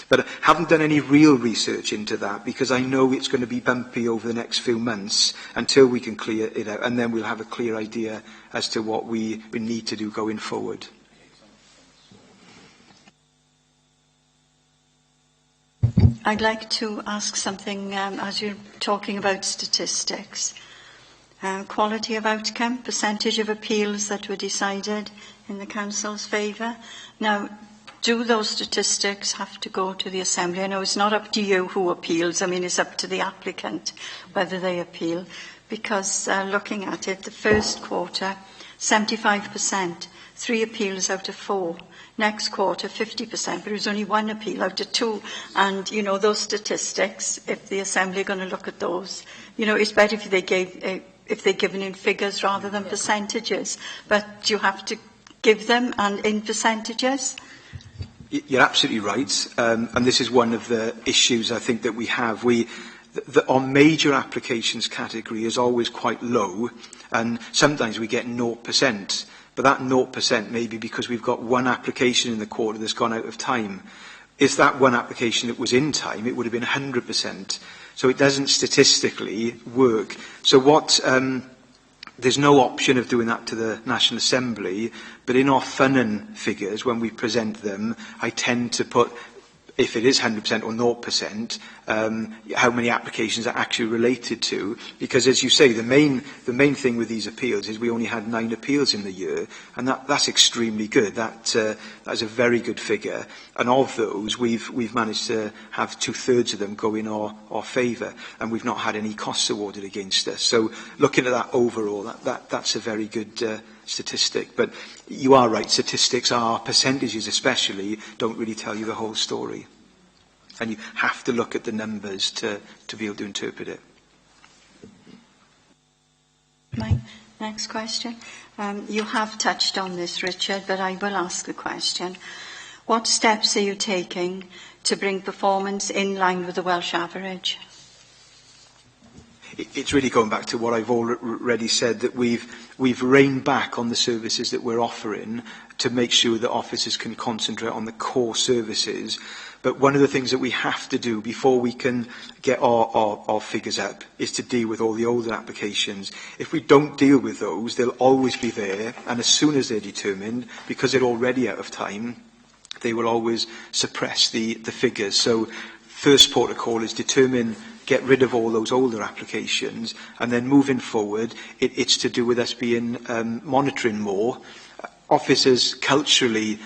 But I haven't done any real research into that, because I know it's going to be bumpy over the next few months until we can clear it out, and then we'll have a clear idea as to what we need to do going forward. I'd like to ask something as you're talking about statistics. Quality of outcome, percentage of appeals that were decided in the Council's favour. Now, do those statistics have to go to the Assembly? I know it's not up to you who appeals. I mean, it's up to the applicant whether they appeal. Because looking at it, the first quarter, 75%, 3 appeals out of 4. Next quarter, 50%, but it was only 1 appeal out of 2. And, those statistics, if the Assembly are going to look at those, it's better if they're given in figures rather than percentages. But you have to give them in percentages. You're absolutely right. And this is one of the issues I think that we have. Our major applications category is always quite low, and sometimes we get 0%. But that 0% may be because we've got 1 application in the quarter that's gone out of time. If that 1 application that was in time, it would have been 100%. So it doesn't statistically work. So there's no option of doing that to the National Assembly, but in our Funnon figures, when we present them, I tend to put if it is 100% or 0%, how many applications are actually related to. Because, as you say, the main thing with these appeals is we only had 9 appeals in the year, and that's extremely good. That is a very good figure. And of those, we've managed to have 2/3 of them go in our favour, and we've not had any costs awarded against us. So, looking at that overall, that's a very good statistic. But you are right, statistics are, percentages especially, don't really tell you the whole story. And you have to look at the numbers to be able to interpret it. My next question. You have touched on this, Richard, but I will ask the question. What steps are you taking to bring performance in line with the Welsh average? It's really going back to what I've already said, that we've reined back on the services that we're offering to make sure that officers can concentrate on the core services. But one of the things that we have to do before we can get our figures up is to deal with all the older applications. If we don't deal with those, they'll always be there, and as soon as they're determined, because they're already out of time, they will always suppress the figures. So first port of call is get rid of all those older applications, and then moving forward, it's to do with us monitoring more. Officers culturally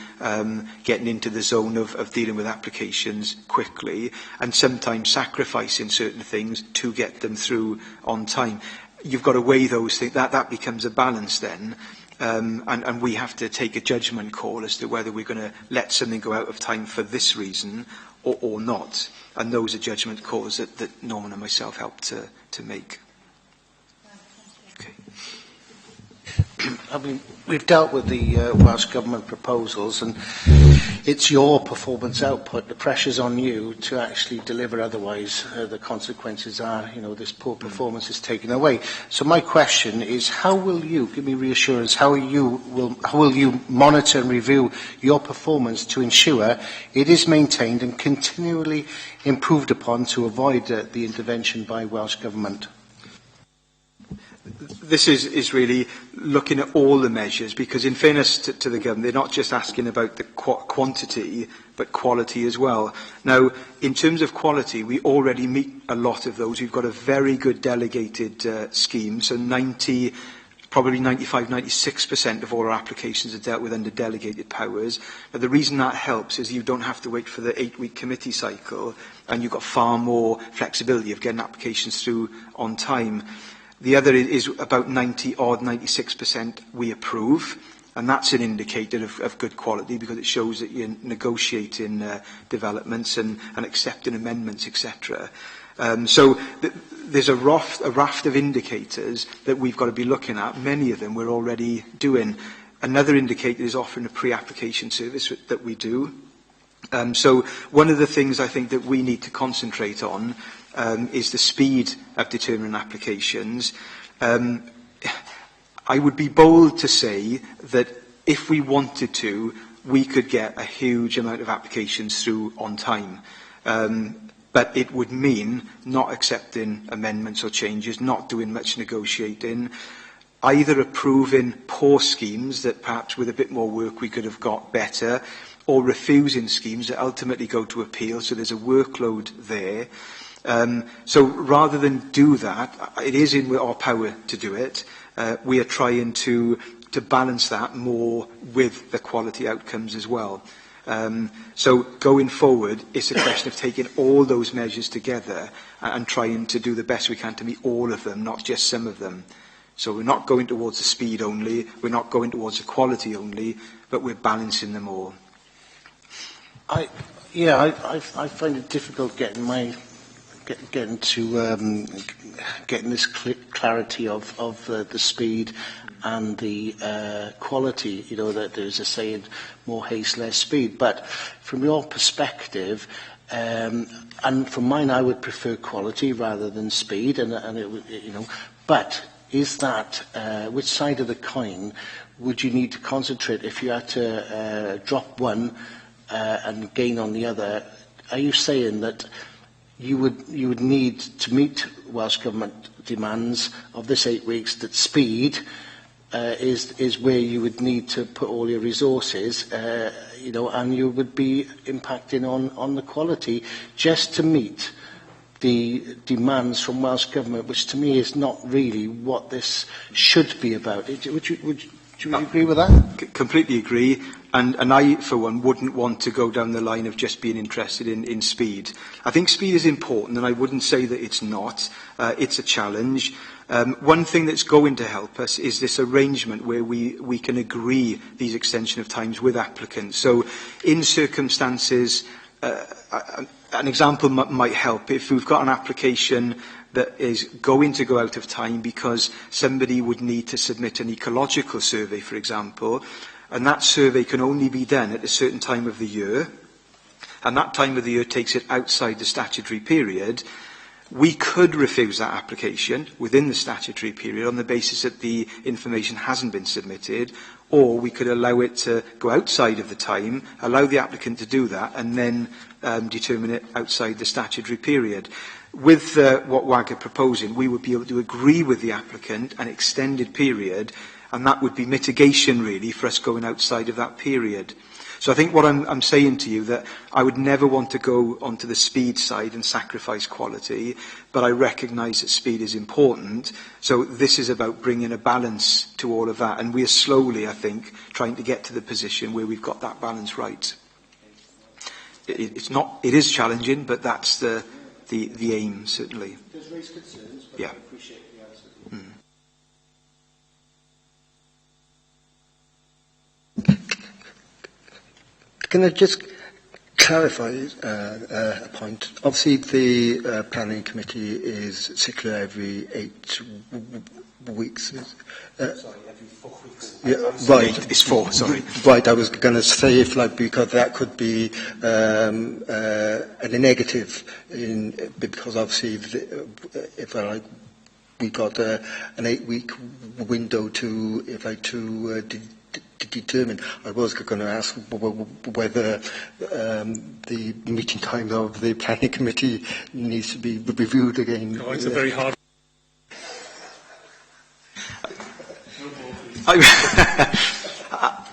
getting into the zone of dealing with applications quickly, and sometimes sacrificing certain things to get them through on time. You've got to weigh those things. That becomes a balance then. And we have to take a judgment call as to whether we're going to let something go out of time for this reason or not. And those are judgment calls that Norman and myself help to make. Okay. I mean, we've dealt with the Welsh Government proposals, and it's your performance output. The pressure's on you to actually deliver, otherwise the consequences are, this poor performance is taken away. So my question is, how will you, give me reassurance, how will you monitor and review your performance to ensure it is maintained and continually improved upon to avoid the intervention by Welsh Government? This is really looking at all the measures, because in fairness to the government, they're not just asking about the quantity, but quality as well. Now, in terms of quality, we already meet a lot of those. We've got a very good delegated scheme, so probably 95, 96% of all our applications are dealt with under delegated powers. Now, the reason that helps is you don't have to wait for the 8-week committee cycle, and you've got far more flexibility of getting applications through on time. The other is about 96% we approve, and that's an indicator of good quality, because it shows that you're negotiating developments and accepting amendments, etc. So there's a raft of indicators that we've got to be looking at. Many of them we're already doing. Another indicator is offering a pre-application service that we do. So one of the things I think that we need to concentrate on is the speed of determining applications. I would be bold to say that if we wanted to, we could get a huge amount of applications through on time. But it would mean not accepting amendments or changes, not doing much negotiating, either approving poor schemes that perhaps with a bit more work we could have got better, or refusing schemes that ultimately go to appeal, so there's a workload there. So rather than do that, it is in our power to do it. We are trying to balance that more with the quality outcomes as well. So going forward, it's a question of taking all those measures together and trying to do the best we can to meet all of them, not just some of them. So we're not going towards the speed only, we're not going towards the quality only, but we're balancing them all. I find it difficult getting this clarity of the speed and the quality. That there's a saying, more haste, less speed. But from your perspective, and from mine, I would prefer quality rather than speed. But is that which side of the coin would you need to concentrate if you had to drop one and gain on the other? Are you saying that you would need to meet Welsh Government demands of this 8 weeks, that speed is where you would need to put all your resources? and you would be impacting on the quality just to meet the demands from Welsh Government, which to me is not really what this should be about. Would you agree with that? Completely agree. And I, for one, wouldn't want to go down the line of just being interested in speed. I think speed is important, and I wouldn't say that it's not. It's a challenge. One thing that's going to help us is this arrangement where we can agree these extension of times with applicants. So in circumstances, an example might help. If we've got an application that is going to go out of time because somebody would need to submit an ecological survey, for example, and that survey can only be done at a certain time of the year, and that time of the year takes it outside the statutory period, we could refuse that application within the statutory period on the basis that the information hasn't been submitted, or we could allow it to go outside of the time, allow the applicant to do that, and then determine it outside the statutory period. With what WAG are proposing, we would be able to agree with the applicant an extended period, and that would be mitigation, really, for us going outside of that period. So I think what I'm saying to you, that I would never want to go onto the speed side and sacrifice quality, but I recognise that speed is important. So this is about bringing a balance to all of that, and we are slowly, I think, trying to get to the position where we've got that balance right. It is challenging, but that's the aim, certainly. There's raised concerns, but yeah. I appreciate the answer. Can I just clarify a point? Obviously, the planning committee is circular every 8 weeks. Sorry, every 4 weeks. Yeah, right. It's 4, sorry. Right, I was going to say, if like, because that could be a negative, because obviously, if like, we got an 8-week window to determine. I was going to ask whether the meeting time of the planning committee needs to be reviewed again. No, it's a very hard.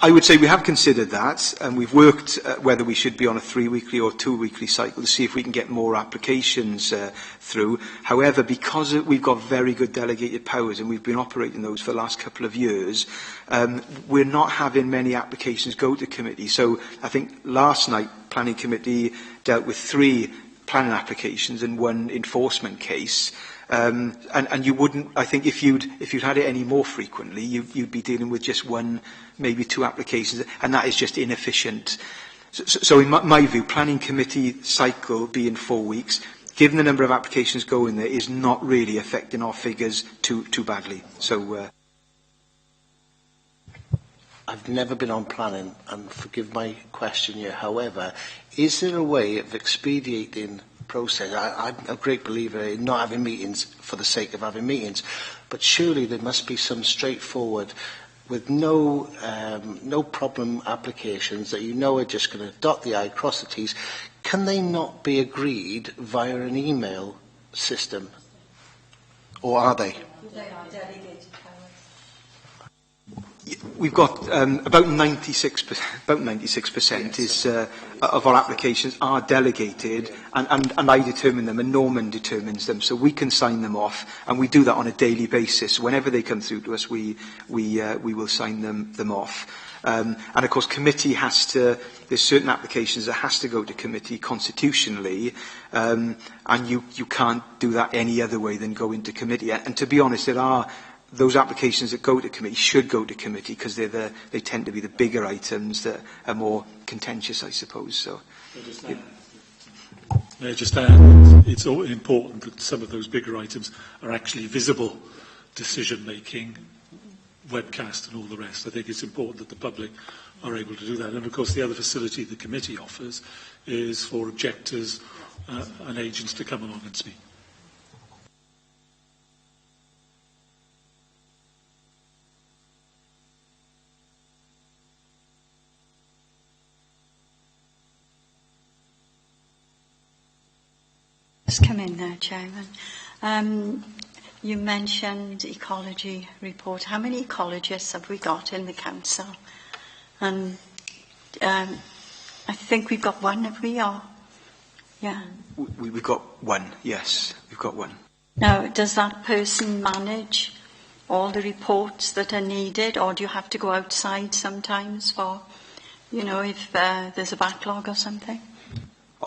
I would say we have considered that, and we've worked whether we should be on a 3-weekly or 2-weekly cycle to see if we can get more applications through. However, because we've got very good delegated powers and we've been operating those for the last couple of years, we're not having many applications go to committee. So I think last night, planning committee dealt with 3 planning applications and 1 enforcement case. And you wouldn't, I think if you'd had it any more frequently, you'd be dealing with just 1, maybe 2 applications, and that is just inefficient. So in my view, planning committee cycle being 4 weeks, given the number of applications going there, is not really affecting our figures too badly. So I've never been on planning, and forgive my question here. However, is there a way of expediting process? I'm a great believer in not having meetings for the sake of having meetings, but surely there must be some straightforward, with no problem applications that are just going to dot the I, cross the T's. Can they not be agreed via an email system, or are they? They are delegated powers. we've got about 96% is of our applications are delegated, and I determine them, and Norman determines them, so we can sign them off, and we do that on a daily basis. Whenever they come through to us, we will sign them off. And of course, committee has to. There's certain applications that has to go to committee constitutionally, and you can't do that any other way than go into committee. And to be honest, there are those applications that go to committee should go to committee because they tend to be the bigger items that are more contentious, I suppose. So. May I just add, it's important that some of those bigger items are actually visible decision-making, webcast and all the rest. I think it's important that the public are able to do that. And of course the other facility the committee offers is for objectors and agents to come along and speak. Just come in there, Chairman. You mentioned ecology report. How many ecologists have we got in the council? And I think we've got one, have we? Or, yeah. We've got one, yes, we've got one. Now, does that person manage all the reports that are needed, or do you have to go outside sometimes for, you know, if there's a backlog or something?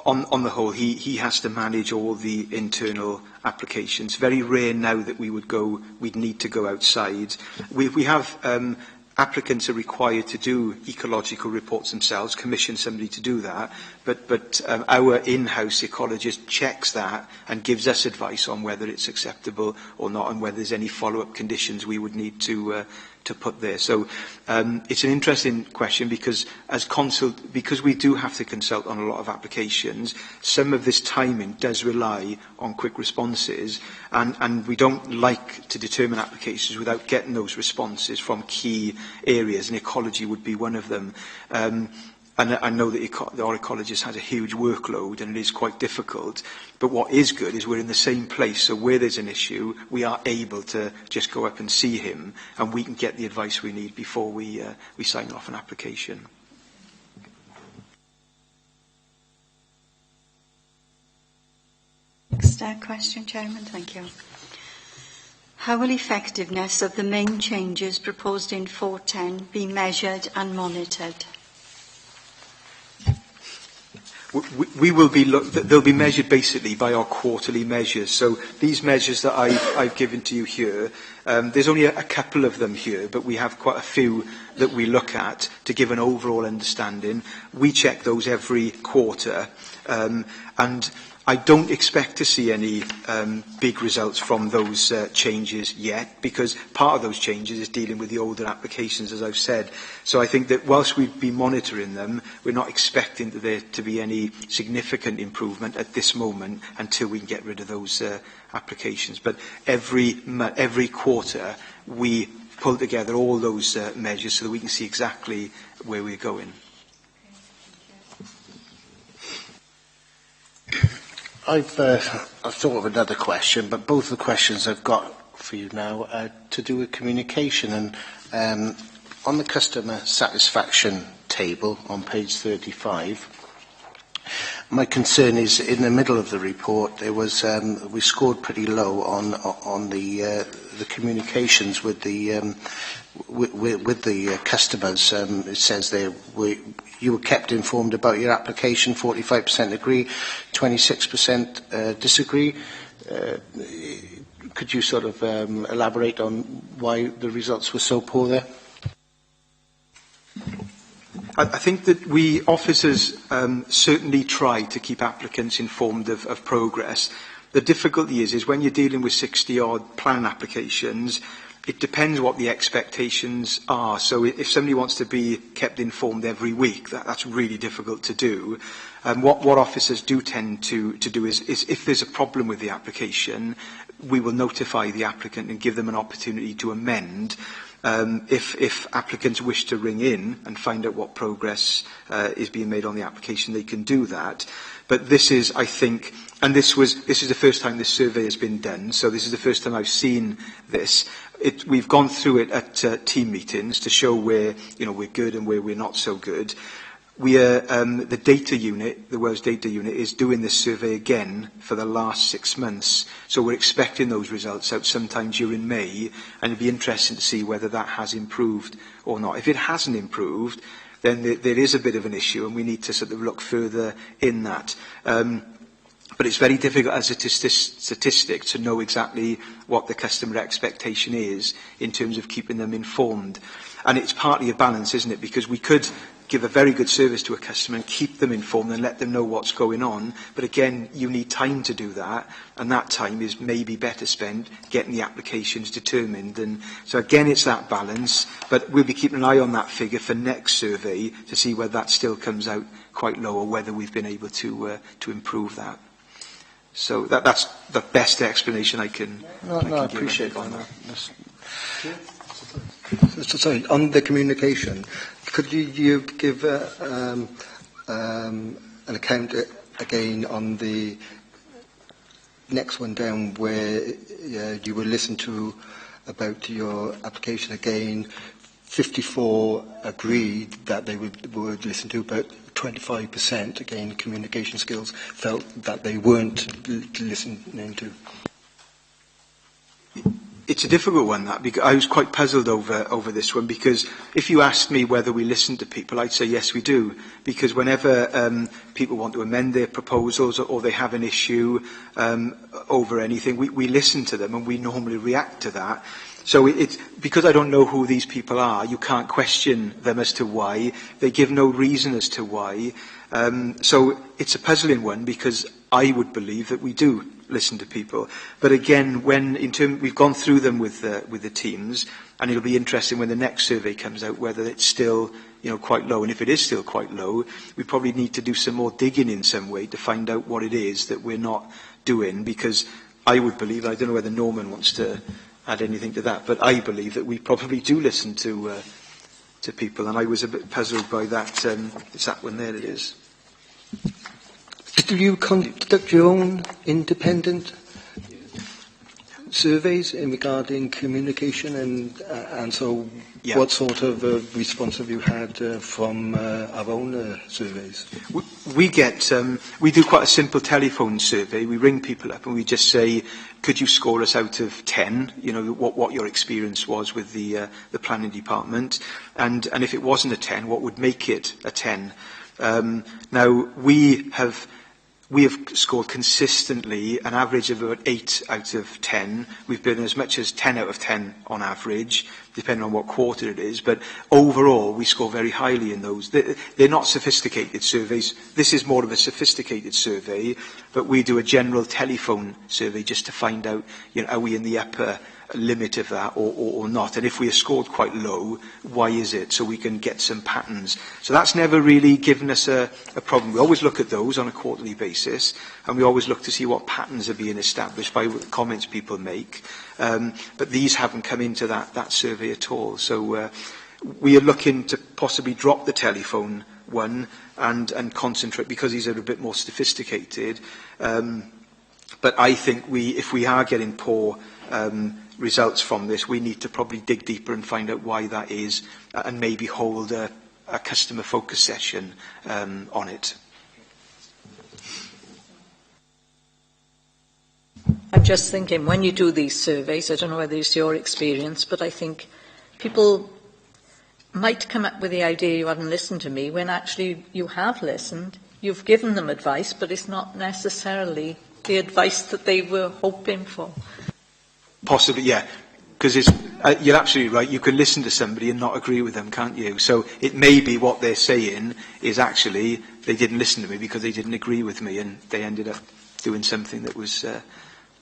On the whole, he has to manage all the internal applications. Very rare now that we'd need to go outside. We have applicants are required to do ecological reports themselves, commission somebody to do that, but our in-house ecologist checks that and gives us advice on whether it's acceptable or not, and whether there's any follow-up conditions we would need to put there. So it's an interesting question, because because we do have to consult on a lot of applications, some of this timing does rely on quick responses, and we don't like to determine applications without getting those responses from key areas, and ecology would be one of them. And I know that our ecologist has a huge workload and it is quite difficult, but what is good is we're in the same place, so where there's an issue, we are able to just go up and see him, and we can get the advice we need before we sign off an application. Next question, Chairman. Thank you. How will effectiveness of the main changes proposed in 410 be measured and monitored? We will be they'll be measured basically by our quarterly measures. So these measures that I've given to you here, there's only a couple of them here, but we have quite a few that we look at to give an overall understanding. We check those every quarter, and I don't expect to see any big results from those changes yet, because part of those changes is dealing with the older applications, as I've said. So I think that whilst we've been monitoring them, we're not expecting there to be any significant improvement at this moment until we can get rid of those applications. But every quarter we pull together all those measures so that we can see exactly where we're going. I've thought of another question, but both the questions I've got for you now are to do with communication. And on the customer satisfaction table on page 35, my concern is in the middle of the report there was we scored pretty low on the communications with the customers. It says there you were kept informed about your application, 45% agree, 26% disagree. Could you sort of elaborate on why the results were so poor there? I think that we officers certainly try to keep applicants informed of progress. The difficulty is when you're dealing with 60-odd plan applications, it depends what the expectations are. So if somebody wants to be kept informed every week, that's really difficult to do. What officers do tend to do is if there's a problem with the application, we will notify the applicant and give them an opportunity to amend. If applicants wish to ring in and find out what progress is being made on the application, they can do that. But this is, I think, and this is the first time this survey has been done, so this is the first time I've seen this. We've gone through it at team meetings to show where we're good and where we're not so good. We are, the data unit, the Wales Data Unit, is doing this survey again for the last 6 months. So we're expecting those results out sometime during May, and it'd be interesting to see whether that has improved or not. If it hasn't improved, then there is a bit of an issue, and we need to sort of look further in that. But it's very difficult as a statistic to know exactly what the customer expectation is in terms of keeping them informed. And it's partly a balance, isn't it? Because we could give a very good service to a customer and keep them informed and let them know what's going on. But again, you need time to do that, and that time is maybe better spent getting the applications determined. And so again, it's that balance, but we'll be keeping an eye on that figure for next survey to see whether that still comes out quite low or whether we've been able to improve that. So that's the best explanation I can I appreciate that. Sorry, on the communication, could you give an account again on the next one down where you will listen to about your application again? 54 agreed that they would listen to, but 25%, again, communication skills, felt that they weren't listening to? It's a difficult one, that, because I was quite puzzled over this one, because if you asked me whether we listen to people, I'd say yes, we do, because whenever people want to amend their proposals or they have an issue over anything, we listen to them and we normally react to that. So it's because I don't know who these people are, you can't question them as to why. They give no reason as to why. So it's a puzzling one, because I would believe that we do listen to people. But again, we've gone through them with the teams, and it'll be interesting when the next survey comes out whether it's still quite low. And if it is still quite low, we probably need to do some more digging in some way to find out what it is that we're not doing, because I would believe, I don't know whether Norman wants to add anything to that, but I believe that we probably do listen to people, and I was a bit puzzled by that. It's that one there, it is. Do you conduct your own independent surveys regarding communication, and so Yeah. what sort of response have you had from our own surveys? We do quite a simple telephone survey. We ring people up and we just say, could you score us out of 10? What your experience was with the planning department, and if it wasn't a 10, what would make it a 10? Now we have scored consistently an average of about 8 out of 10. We've been as much as 10 out of 10 on average, depending on what quarter it is. But overall, we score very highly in those. They're not sophisticated surveys. This is more of a sophisticated survey, but we do a general telephone survey just to find out, are we in the upper limit of that or not, and if we are scored quite low, why is it, so we can get some patterns. So that's never really given us a problem. We always look at those on a quarterly basis, and we always look to see what patterns are being established by comments people make, but these haven't come into that survey at all. So we are looking to possibly drop the telephone one and concentrate, because these are a bit more sophisticated, but I think if we are getting poor results from this, we need to probably dig deeper and find out why that is, and maybe hold a customer focus session on it. I'm just thinking, when you do these surveys, I don't know whether it's your experience, but I think people might come up with the idea you haven't listened to me, when actually you have listened, you've given them advice, but it's not necessarily the advice that they were hoping for. Possibly, yeah, because you're absolutely right. You can listen to somebody and not agree with them, can't you? So it may be what they're saying is actually they didn't listen to me because they didn't agree with me, and they ended up doing something that was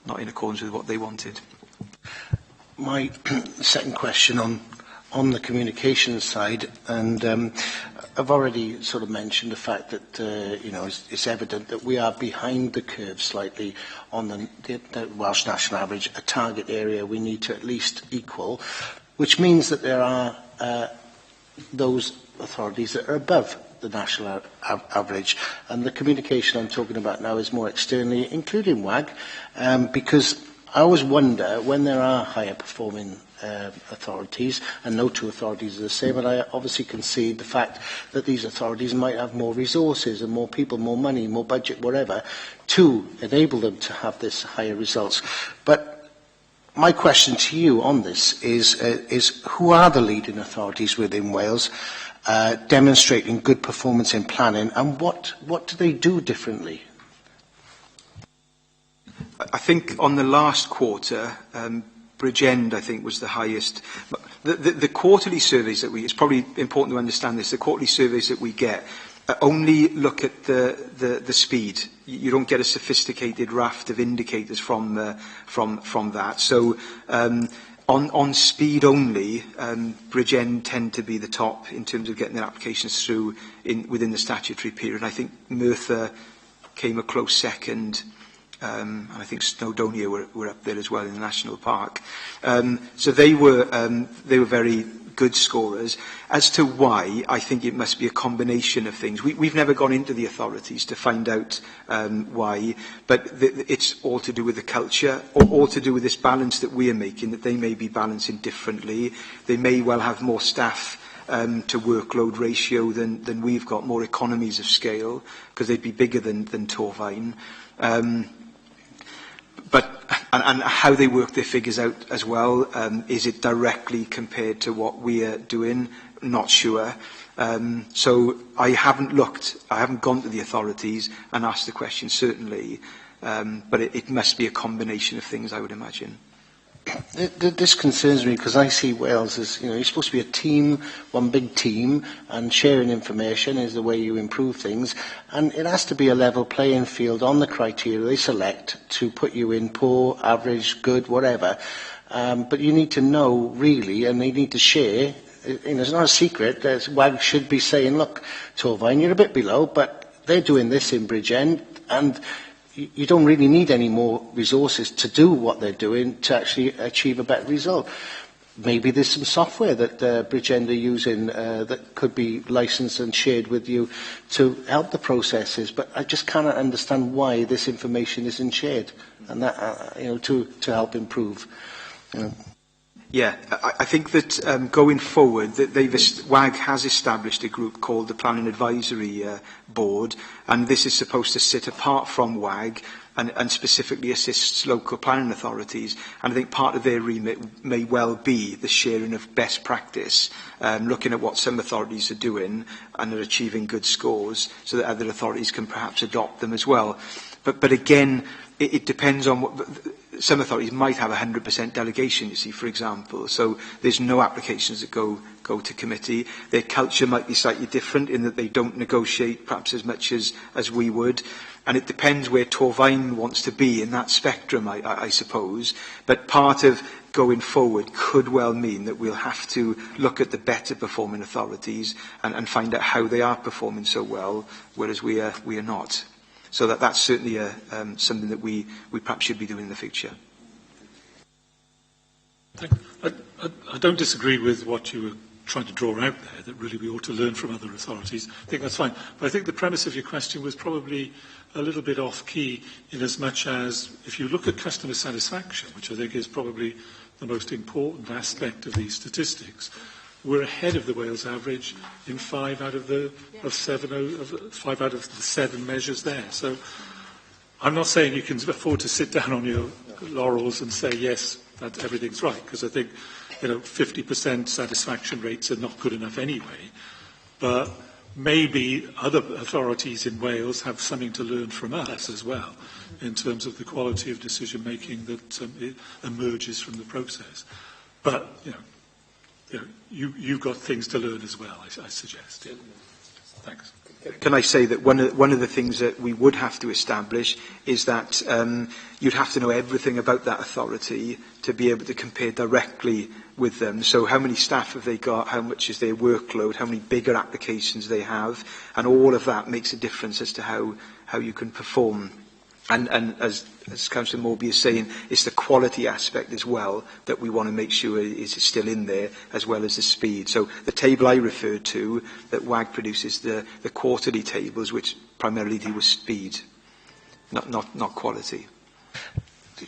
not in accordance with what they wanted. My second question on the communication side, and I've already sort of mentioned the fact that it's evident that we are behind the curve slightly on the Welsh national average, a target area we need to at least equal, which means that there are those authorities that are above the national average, and the communication I'm talking about now is more externally, including WAG, because I always wonder when there are higher performing authorities, and no two authorities are the same, and I obviously concede the fact that these authorities might have more resources and more people, more money, more budget, whatever, to enable them to have this higher results. But my question to you on this is who are the leading authorities within Wales demonstrating good performance in planning, and what do they do differently? I think on the last quarter, Bridgend, I think, was the highest. The quarterly surveys that it's probably important to understand this, the quarterly surveys that we get only look at the speed. You don't get a sophisticated raft of indicators from that. So on speed only, Bridgend tend to be the top in terms of getting their applications through within the statutory period. I think Merthyr came a close second. I think Snowdonia were up there as well in the national park. So they were very good scorers. As to why, I think it must be a combination of things. We've never gone into the authorities to find out why, but it's all to do with the culture, or all to do with this balance that we are making, that they may be balancing differently. They may well have more staff to workload ratio than we've got, more economies of scale, because they'd be bigger than Torfaen. And how they work their figures out as well, is it directly compared to what we are doing? Not sure. So I haven't gone to the authorities and asked the question, certainly, but it must be a combination of things, I would imagine. This concerns me because I see Wales as, you're supposed to be a team, one big team, and sharing information is the way you improve things. And it has to be a level playing field on the criteria they select to put you in poor, average, good, whatever. But you need to know, really, and they need to share. It's not a secret. WAG should be saying, look, Torfaen, you're a bit below, but they're doing this in Bridgend, and you don't really need any more resources to do what they're doing to actually achieve a better result. Maybe there's some software that Bridgend are using that could be licensed and shared with you to help the processes, but I just cannot understand why this information isn't shared, and that to help improve. Yeah, I think that going forward, that WAG has established a group called the Planning Advisory Board, and this is supposed to sit apart from WAG and specifically assists local planning authorities. And I think part of their remit may well be the sharing of best practice, looking at what some authorities are doing and are achieving good scores, so that other authorities can perhaps adopt them as well. But again, it depends on what. Some authorities might have 100% delegation, you see, for example. So there's no applications that go to committee. Their culture might be slightly different in that they don't negotiate perhaps as much as we would. And it depends where Torfaen wants to be in that spectrum, I suppose. But part of going forward could well mean that we'll have to look at the better performing authorities and find out how they are performing so well, whereas we are not. So that's certainly something that we perhaps should be doing in the future. I don't disagree with what you were trying to draw out there, that really we ought to learn from other authorities. I think that's fine. But I think the premise of your question was probably a little bit off-key, in as much as if you look at customer satisfaction, which I think is probably the most important aspect of these statistics, we're ahead of the Wales average in 5 out of the 7 measures there. So I'm not saying you can afford to sit down on your laurels and say, yes, that everything's right, because I think 50% satisfaction rates are not good enough anyway. But maybe other authorities in Wales have something to learn from us as well, in terms of the quality of decision making that emerges from the process. But you've got things to learn as well, I suggest. Yeah. Thanks. Can I say that one of the things that we would have to establish is that you'd have to know everything about that authority to be able to compare directly with them. So how many staff have they got, how much is their workload, how many bigger applications they have, and all of that makes a difference as to how you can perform. And as Councillor Morby is saying, it's the quality aspect as well that we want to make sure is still in there, as well as the speed. So the table I referred to, that WAG produces, the quarterly tables, which primarily deal with speed, not quality.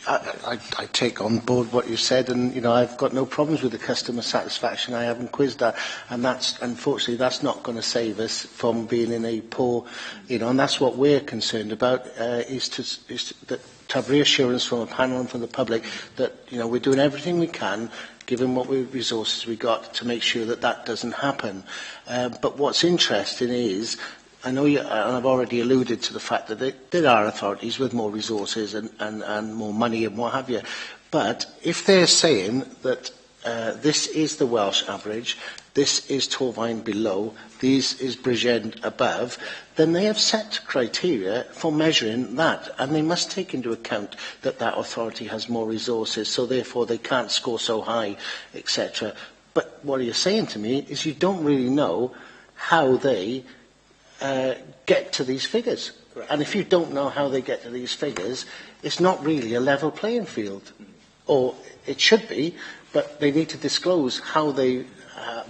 I take on board what you said, and I've got no problems with the customer satisfaction. I haven't quizzed that, and unfortunately that's not going to save us from being in a poor, and that's what we're concerned about, is to have reassurance from a panel and from the public that we're doing everything we can, given what resources we got, to make sure that doesn't happen. But what's interesting is, I know and I've already alluded to the fact that there are authorities with more resources and more money and what have you. But if they're saying that this is the Welsh average, this is Torfaen below, this is Bridgend above, then they have set criteria for measuring that, and they must take into account that authority has more resources, so therefore they can't score so high, etc. But what you're saying to me is you don't really know how they get to these figures. Correct. And if you don't know how they get to these figures, it's not really a level playing field. Or it should be, but they need to disclose how their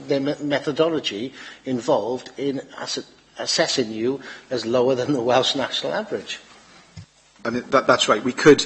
methodology involved in assessing you as lower than the Welsh national average. And that's right. We could.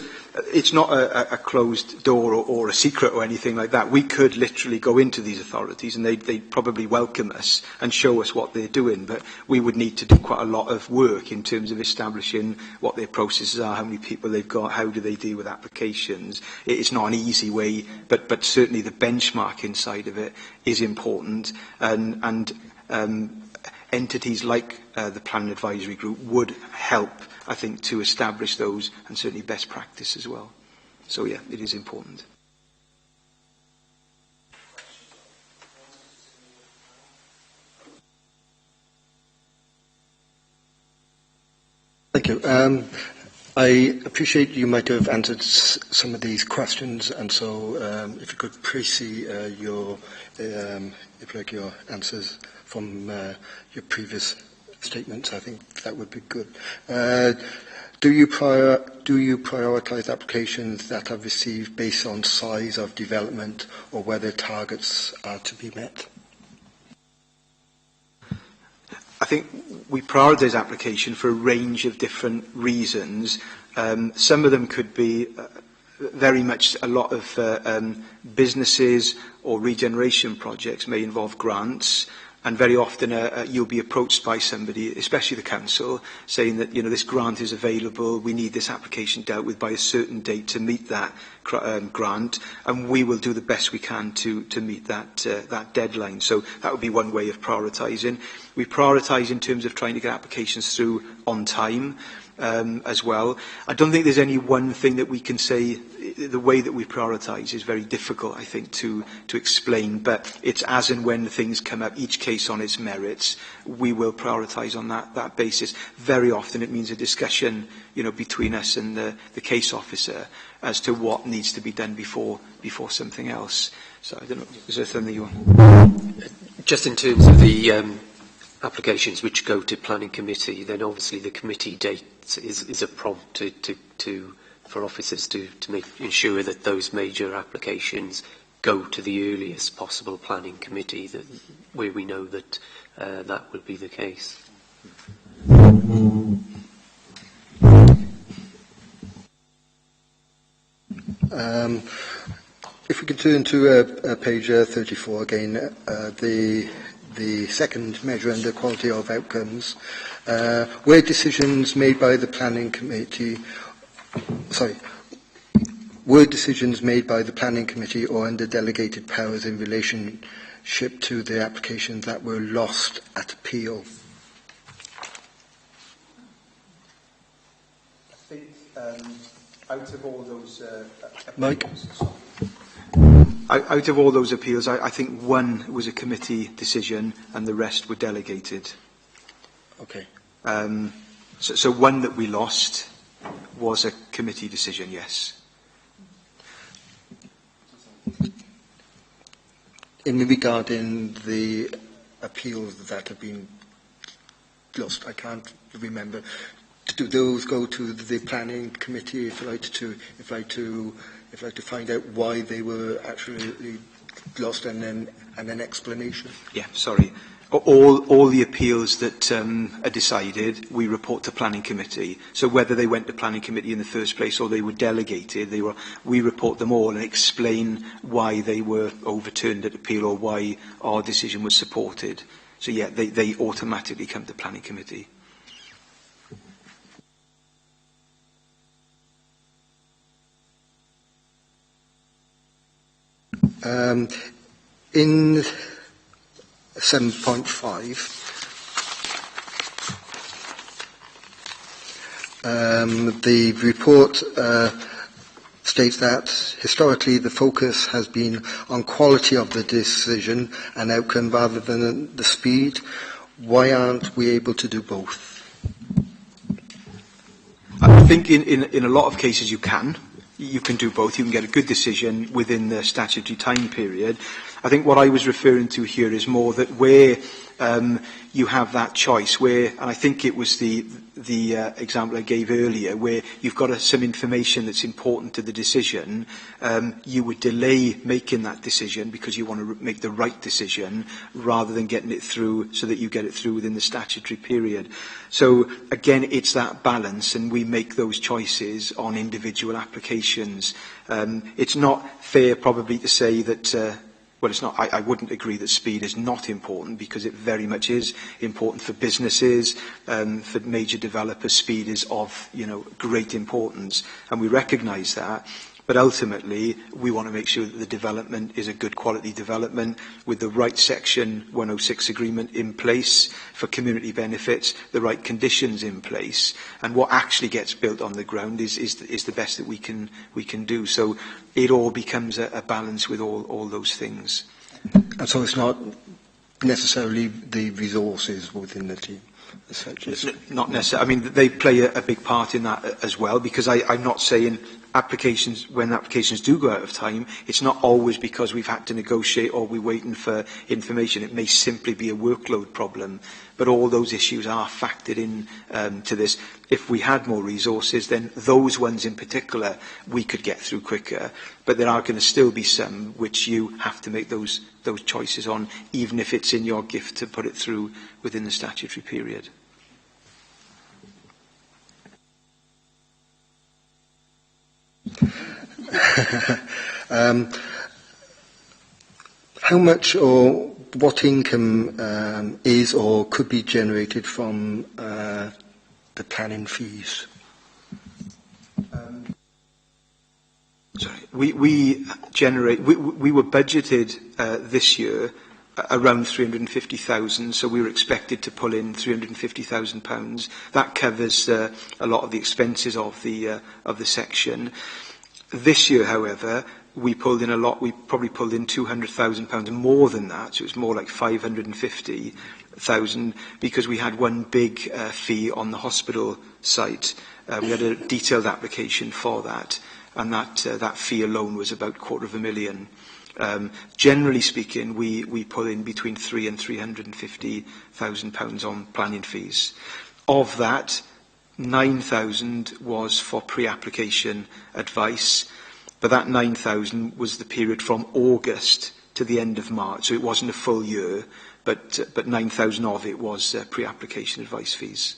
It's not a closed door or a secret or anything like that. We could literally go into these authorities and they'd probably welcome us and show us what they're doing. But we would need to do quite a lot of work in terms of establishing what their processes are, how many people they've got, how do they deal with applications. It's not an easy way, but certainly the benchmarking side of it is important. And entities like the Planning Advisory Group would help, I think, to establish those and certainly best practice as well. So, yeah, it is important. Thank you. I appreciate you might have answered some of these questions, and so if you could pre-see your answers from your previous statements, I think that would be good. Do you prioritise applications that are received based on size of development or whether targets are to be met? I think we prioritise application for a range of different reasons. Some of them could be very much a lot of businesses or regeneration projects may involve grants. And very often you'll be approached by somebody, especially the council, saying that, you know, this grant is available, we need this application dealt with by a certain date to meet that grant, and we will do the best we can to meet that deadline. So that would be one way of prioritising. We prioritise in terms of trying to get applications through on time as well. I don't think there's any one thing that we can say. The way that we prioritise is very difficult, I think, to explain, but it's as and when things come up, each case on its merits, we will prioritise on that basis. Very often it means a discussion, you know, between us and the case officer as to what needs to be done before something else. So I don't know, is there something you want? Just in terms of the applications which go to planning committee, then obviously the committee date is a prompt for officers to ensure that those major applications go to the earliest possible planning committee where we know that that would be the case. If we could turn to page 34 again, the second measure under quality of outcomes, where decisions made by the planning committee, were decisions made by the planning committee or under delegated powers in relationship to the applications that were lost at appeal? I think out of all those Mike? Out of all those appeals, I think one was a committee decision and the rest were delegated. Okay. So one that we lost was a committee decision, yes. In regarding the appeals that have been lost, I can't remember. Do those go to the planning committee if you'd like to find out why they were actually lost and then an explanation? Yeah, sorry. All the appeals that are decided, we report to planning committee. So whether they went to planning committee in the first place or they were delegated, we report them all and explain why they were overturned at appeal or why our decision was supported. So yeah, they automatically come to planning committee. In 7.5, the report states that historically the focus has been on quality of the decision and outcome rather than the speed. Why aren't we able to do both? I think in a lot of cases you can. You can do both. You can get a good decision within the statutory time period. I think what I was referring to here is more that where you have that choice, where, and I think it was the example I gave earlier, where you've got some information that's important to the decision, you would delay making that decision because you want to make the right decision rather than getting it through so that you get it through within the statutory period. So again, it's that balance, and we make those choices on individual applications. It's not fair probably to say that well, it's not. I wouldn't agree that speed is not important, because it very much is important for businesses, for major developers. Speed is of, great importance, and we recognise that. But ultimately, we want to make sure that the development is a good quality development with the right Section 106 agreement in place for community benefits, the right conditions in place, and what actually gets built on the ground is the best that we can do. So it all becomes a balance with all those things. And so it's not necessarily the resources within the team as such? Not necessarily. I mean, they play a big part in that as well, because I'm not saying when applications do go out of time, it's not always because we've had to negotiate or we're waiting for information. It may simply be a workload problem, but all those issues are factored in to this. If we had more resources, then those ones in particular we could get through quicker, but there are going to still be some which you have to make those choices on, even if it's in your gift to put it through within the statutory period. How much or what income is or could be generated from the planning fees? Sorry, we were budgeted this year around 350,000, so we were expected to pull in £350,000. That covers a lot of the expenses of the section. This year, however, we pulled in a lot. We probably pulled in £200,000 more than that, so it was more like 550,000, because we had one big fee on the hospital site. We had a detailed application for that, and that fee alone was about £250,000. Generally speaking, we pull in between £300,000 and £350,000 on planning fees. Of that, 9,000 was for pre-application advice, but that 9,000 was the period from August to the end of March, so it wasn't a full year, but 9,000 of it was pre-application advice fees.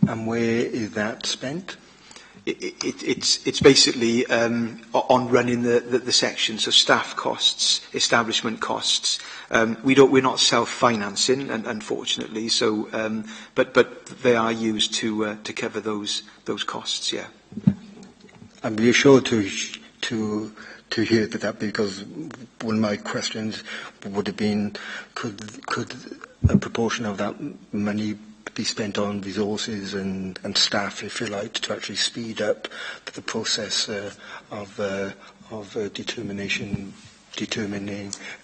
And where is that spent? It's basically on running the section, so staff costs, establishment costs. We're not self-financing, unfortunately. So, but they are used to cover those costs. Yeah. I'm reassured to hear that, because one of my questions would have been, could a proportion of that money be spent on resources and staff, if you like, to actually speed up the process of determining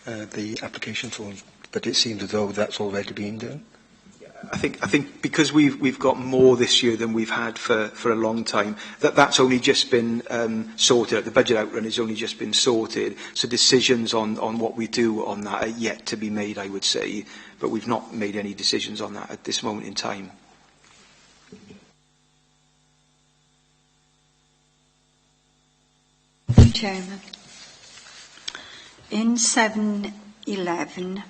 the application form? But it seems as though that's already been done. I think because we've got more this year than we've had for a long time, that's only just been sorted. The budget outrun has only just been sorted, so decisions on what we do on that are yet to be made, I would say, but we've not made any decisions on that at this moment in time. Chairman, in 711,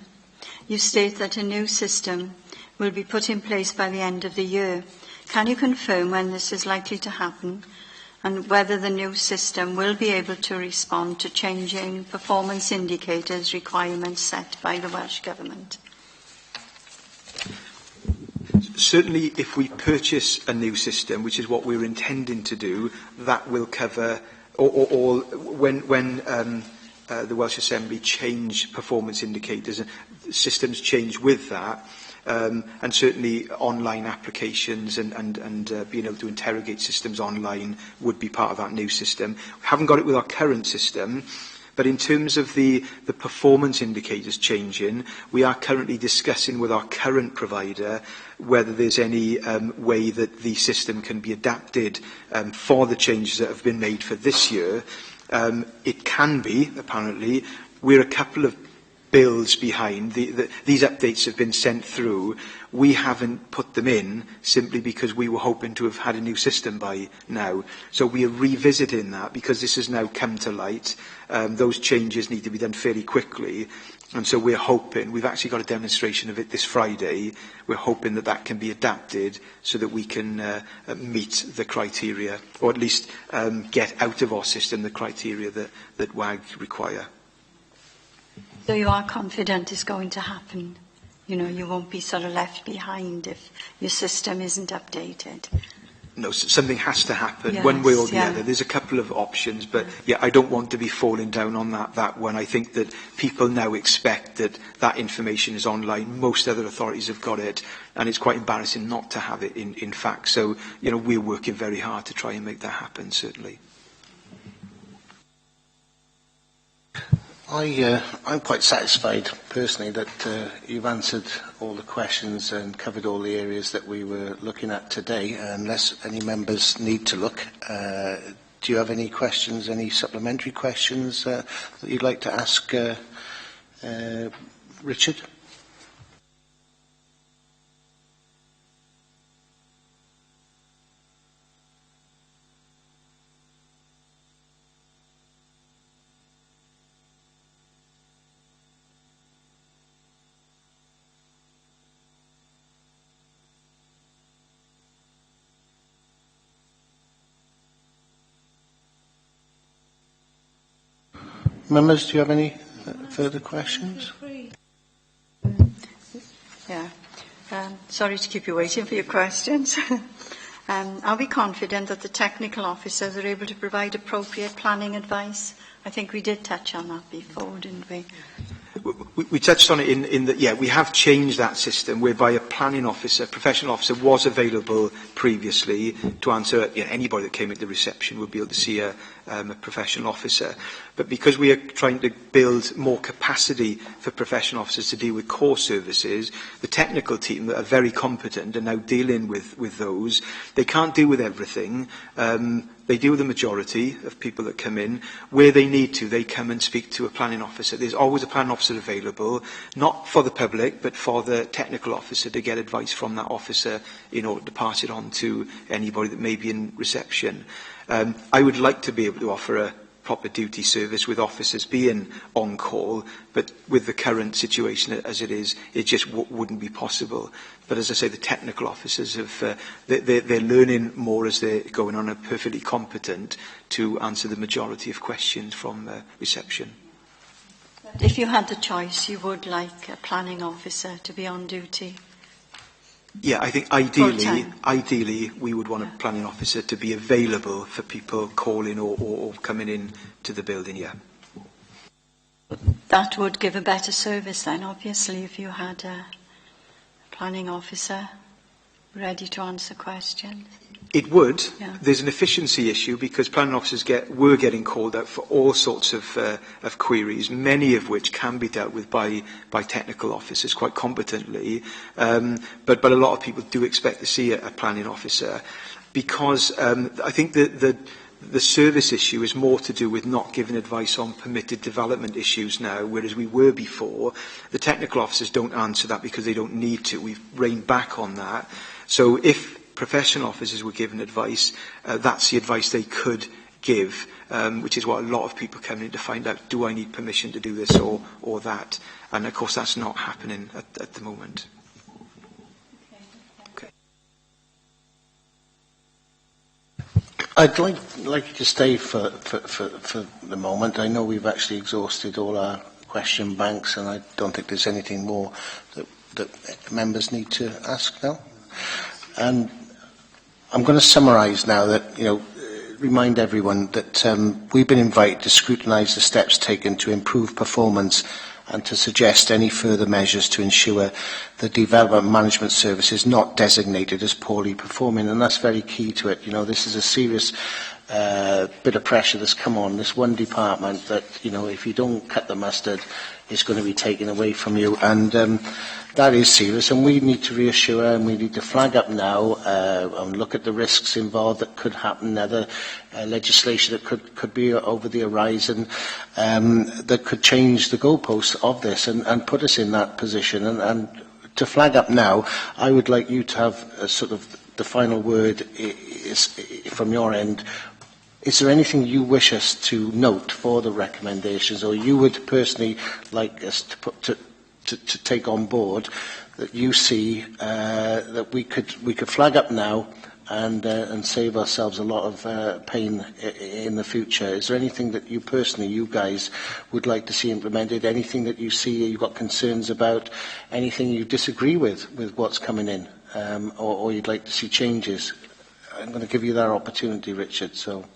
you state that a new system will be put in place by the end of the year. Can you confirm when this is likely to happen, and whether the new system will be able to respond to changing performance indicators requirements set by the Welsh Government? Certainly, if we purchase a new system, which is what we're intending to do, that will cover all when the Welsh Assembly change performance indicators, systems change with that. And certainly online applications and being able to interrogate systems online would be part of that new system. We haven't got it with our current system, but in terms of the performance indicators changing, we are currently discussing with our current provider whether there's any way that the system can be adapted for the changes that have been made for this year. It can be, apparently. We're a couple of builds behind. These updates have been sent through. We haven't put them in simply because we were hoping to have had a new system by now. So we are revisiting that because this has now come to light. Those changes need to be done fairly quickly. And so we're hoping, we've actually got a demonstration of it this Friday, we're hoping that that can be adapted so that we can meet the criteria, or at least get out of our system the criteria that WAG require. So you are confident it's going to happen? You know, you won't be sort of left behind if your system isn't updated? No, something has to happen, Yes, one way or the yeah. other. There's a couple of options, but yeah, I don't want to be falling down on that one. I think that people now expect that that information is online. Most other authorities have got it, and it's quite embarrassing not to have it in fact. So, you know, we're working very hard to try and make that happen, certainly. I'm quite satisfied, personally, that you've answered all the questions and covered all the areas that we were looking at today. Unless any members need to look, do you have any questions, any supplementary questions that you'd like to ask Richard? Members, do you have any further questions? Yeah. Sorry to keep you waiting for your questions. Are we confident that the technical officers are able to provide appropriate planning advice? I think we did touch on that before, didn't we? We touched on it in that, yeah, we have changed that system whereby a planning officer, professional officer, was available previously to answer, you know, anybody that came at the reception would be able to see a professional officer. But because we are trying to build more capacity for professional officers to deal with core services, the technical team that are very competent are now dealing with those. They can't deal with everything. They deal with the majority of people that come in. Where they need to, they come and speak to a planning officer. There's always a planning officer available, not for the public, but for the technical officer to get advice from that officer in order to pass it on to anybody that may be in reception. I would like to be able to offer a proper duty service with officers being on call, but with the current situation as it is, it just wouldn't be possible. But as I say, the technical officers have they're learning more as they're going on, and perfectly competent to answer the majority of questions from reception. If you had the choice, you would like a planning officer to be on duty? Yeah, I think ideally we would want a planning officer to be available for people calling or coming in to the building, yeah. That would give a better service then, obviously, if you had a planning officer ready to answer questions. It would. Yeah. There's an efficiency issue because planning officers were getting called out for all sorts of queries, many of which can be dealt with by technical officers quite competently. But a lot of people do expect to see a planning officer because I think the service issue is more to do with not giving advice on permitted development issues now, whereas we were before. The technical officers don't answer that because they don't need to. We've reined back on that. So if professional officers were given advice, that's the advice they could give, which is what a lot of people come in to find out, do I need permission to do this or that? And of course that's not happening at the moment. Okay. I'd like you to stay for the moment. I know we've actually exhausted all our question banks, and I don't think there's anything more that members need to ask now. And I'm going to summarise now that, remind everyone that we've been invited to scrutinise the steps taken to improve performance and to suggest any further measures to ensure the development management service is not designated as poorly performing, and that's very key to it. This is a serious bit of pressure that's come on this one department that, you know, if you don't cut the mustard, it's going to be taken away from you. And that is serious, and we need to reassure and we need to flag up now and look at the risks involved that could happen, other legislation that could be over the horizon that could change the goalposts of this and put us in that position. And to flag up now, I would like you to have a sort of the final word is from your end. Is there anything you wish us to note for the recommendations, or you would personally like us to put to take on board that you see that we could flag up now and save ourselves a lot of pain in the future? Is there anything that you personally, you guys, would like to see implemented? Anything that you see you've got concerns about? Anything you disagree with what's coming in, or you'd like to see changes? I'm going to give you that opportunity, Richard. So.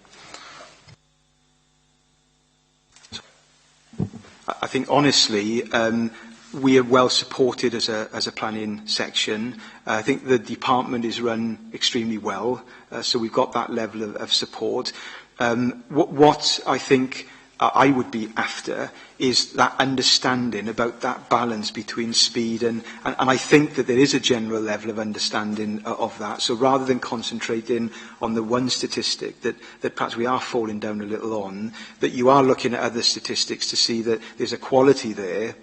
I think, honestly, we are well supported as a planning section. I think the department is run extremely well, so we've got that level of support. What I think I would be after is that understanding about that balance between speed and I think that there is a general level of understanding of that. So rather than concentrating on the one statistic that perhaps we are falling down a little on, that you are looking at other statistics to see that there's a quality there,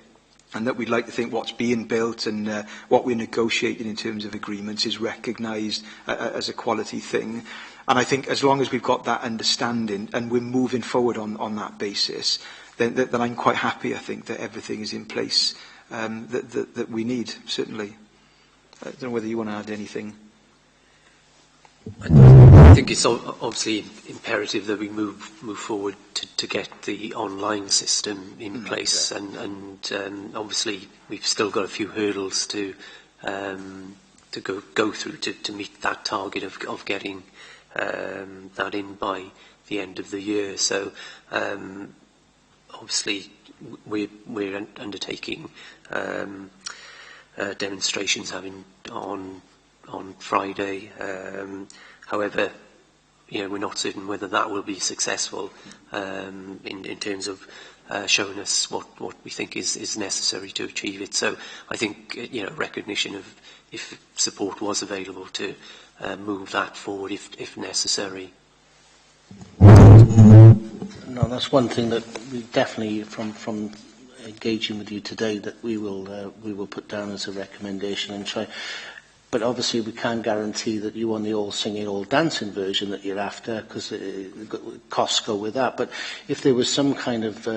and that we'd like to think what's being built and what we're negotiating in terms of agreements is recognised as a quality thing. And I think as long as we've got that understanding and we're moving forward on that basis, then I'm quite happy, I think, that everything is in place that we need, certainly. I don't know whether you want to add anything. I think it's obviously imperative that we move forward to get the online system in place, and obviously we've still got a few hurdles to go through to meet that target of getting that in by the end of the year. So obviously we're undertaking demonstrations on Friday. However, we're not certain whether that will be successful in terms of showing us what we think is necessary to achieve it. So I think recognition of if support was available to move that forward if necessary. No, that's one thing that we definitely, from engaging with you today, that we will put down as a recommendation and try. But obviously we can't guarantee that you want the all singing, all dancing version that you're after, because costs go with that. But if there was some kind of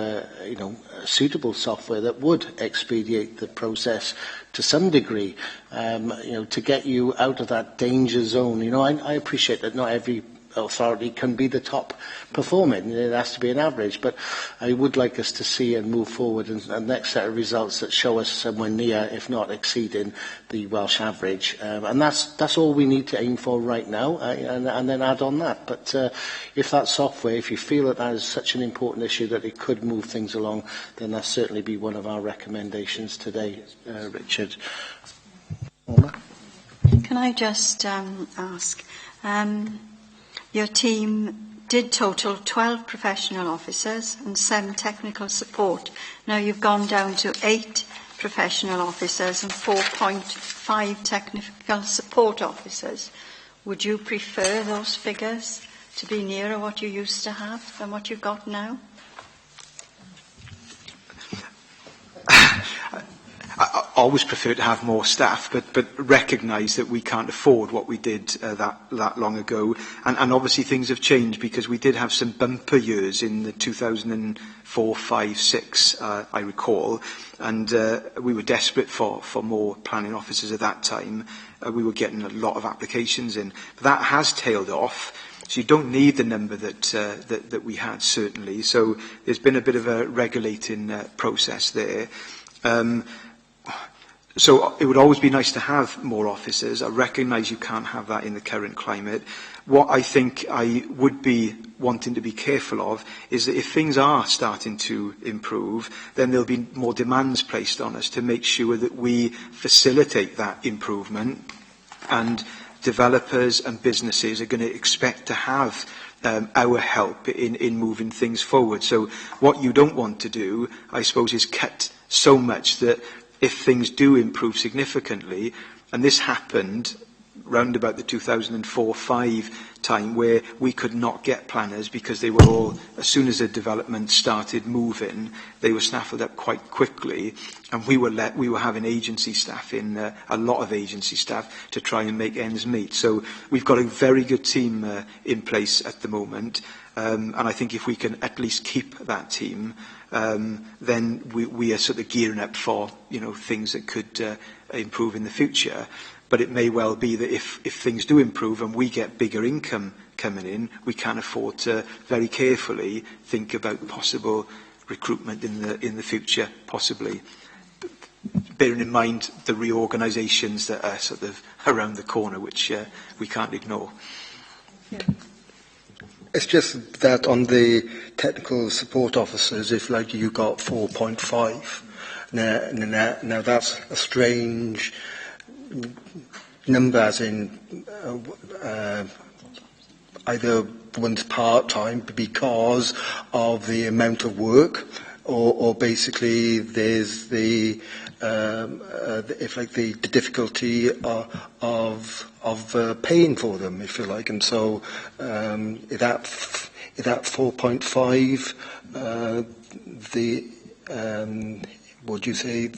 suitable software that would expedite the process to some degree, to get you out of that danger zone. I appreciate that not every authority can be the top performing. It has to be an average, but I would like us to see and move forward and next set of results that show us somewhere near, if not exceeding, the Welsh average. And that's all we need to aim for right now, and then add on that. But if that software, if you feel that is such an important issue that it could move things along, then that'll certainly be one of our recommendations today, Richard. Can I just ask, your team did total 12 professional officers and 7 technical support. Now you've gone down to 8 professional officers and 4.5 technical support officers. Would you prefer those figures to be nearer what you used to have than what you've got now? I always prefer to have more staff, but recognise that we can't afford what we did that long ago. And obviously things have changed, because we did have some bumper years in the 2004, 5, 6, I recall, and we were desperate for more planning officers at that time. We were getting a lot of applications in. But that has tailed off. So you don't need the number that we had, certainly. So there's been a bit of a regulating process there. So it would always be nice to have more officers. I recognise you can't have that in the current climate. What I think I would be wanting to be careful of is that if things are starting to improve, then there'll be more demands placed on us to make sure that we facilitate that improvement, and developers and businesses are going to expect to have our help in moving things forward. So what you don't want to do, I suppose, is cut so much that if things do improve significantly, and this happened round about the 2004-5 time where we could not get planners because they were all, as soon as the development started moving, they were snaffled up quite quickly, and we were having agency staff in, a lot of agency staff to try and make ends meet. So we've got a very good team in place at the moment, and I think if we can at least keep that team, then we are sort of gearing up for, things that could improve in the future. But it may well be that if things do improve and we get bigger income coming in, we can afford to very carefully think about possible recruitment in the future, possibly. Bearing in mind the reorganisations that are sort of around the corner, which we can't ignore. It's just that on the technical support officers, if like you got 4.5, now that's a strange number, as in either one's part-time because of the amount of work, or basically there's the difficulty of paying for them, if you like, and so if that 4.5 would you say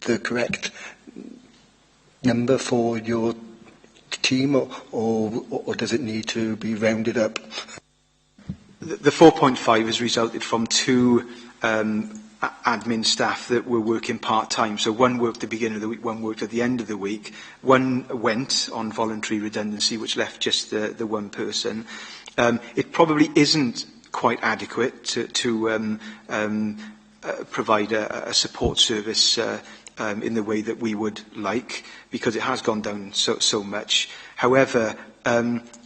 the correct number for your team, or does it need to be rounded up? The 4.5 has resulted from two admin staff that were working part-time. So one worked at the beginning of the week, one worked at the end of the week. One went on voluntary redundancy, which left just the one person. It probably isn't quite adequate to provide a support service in the way that we would like, because it has gone down so much. However,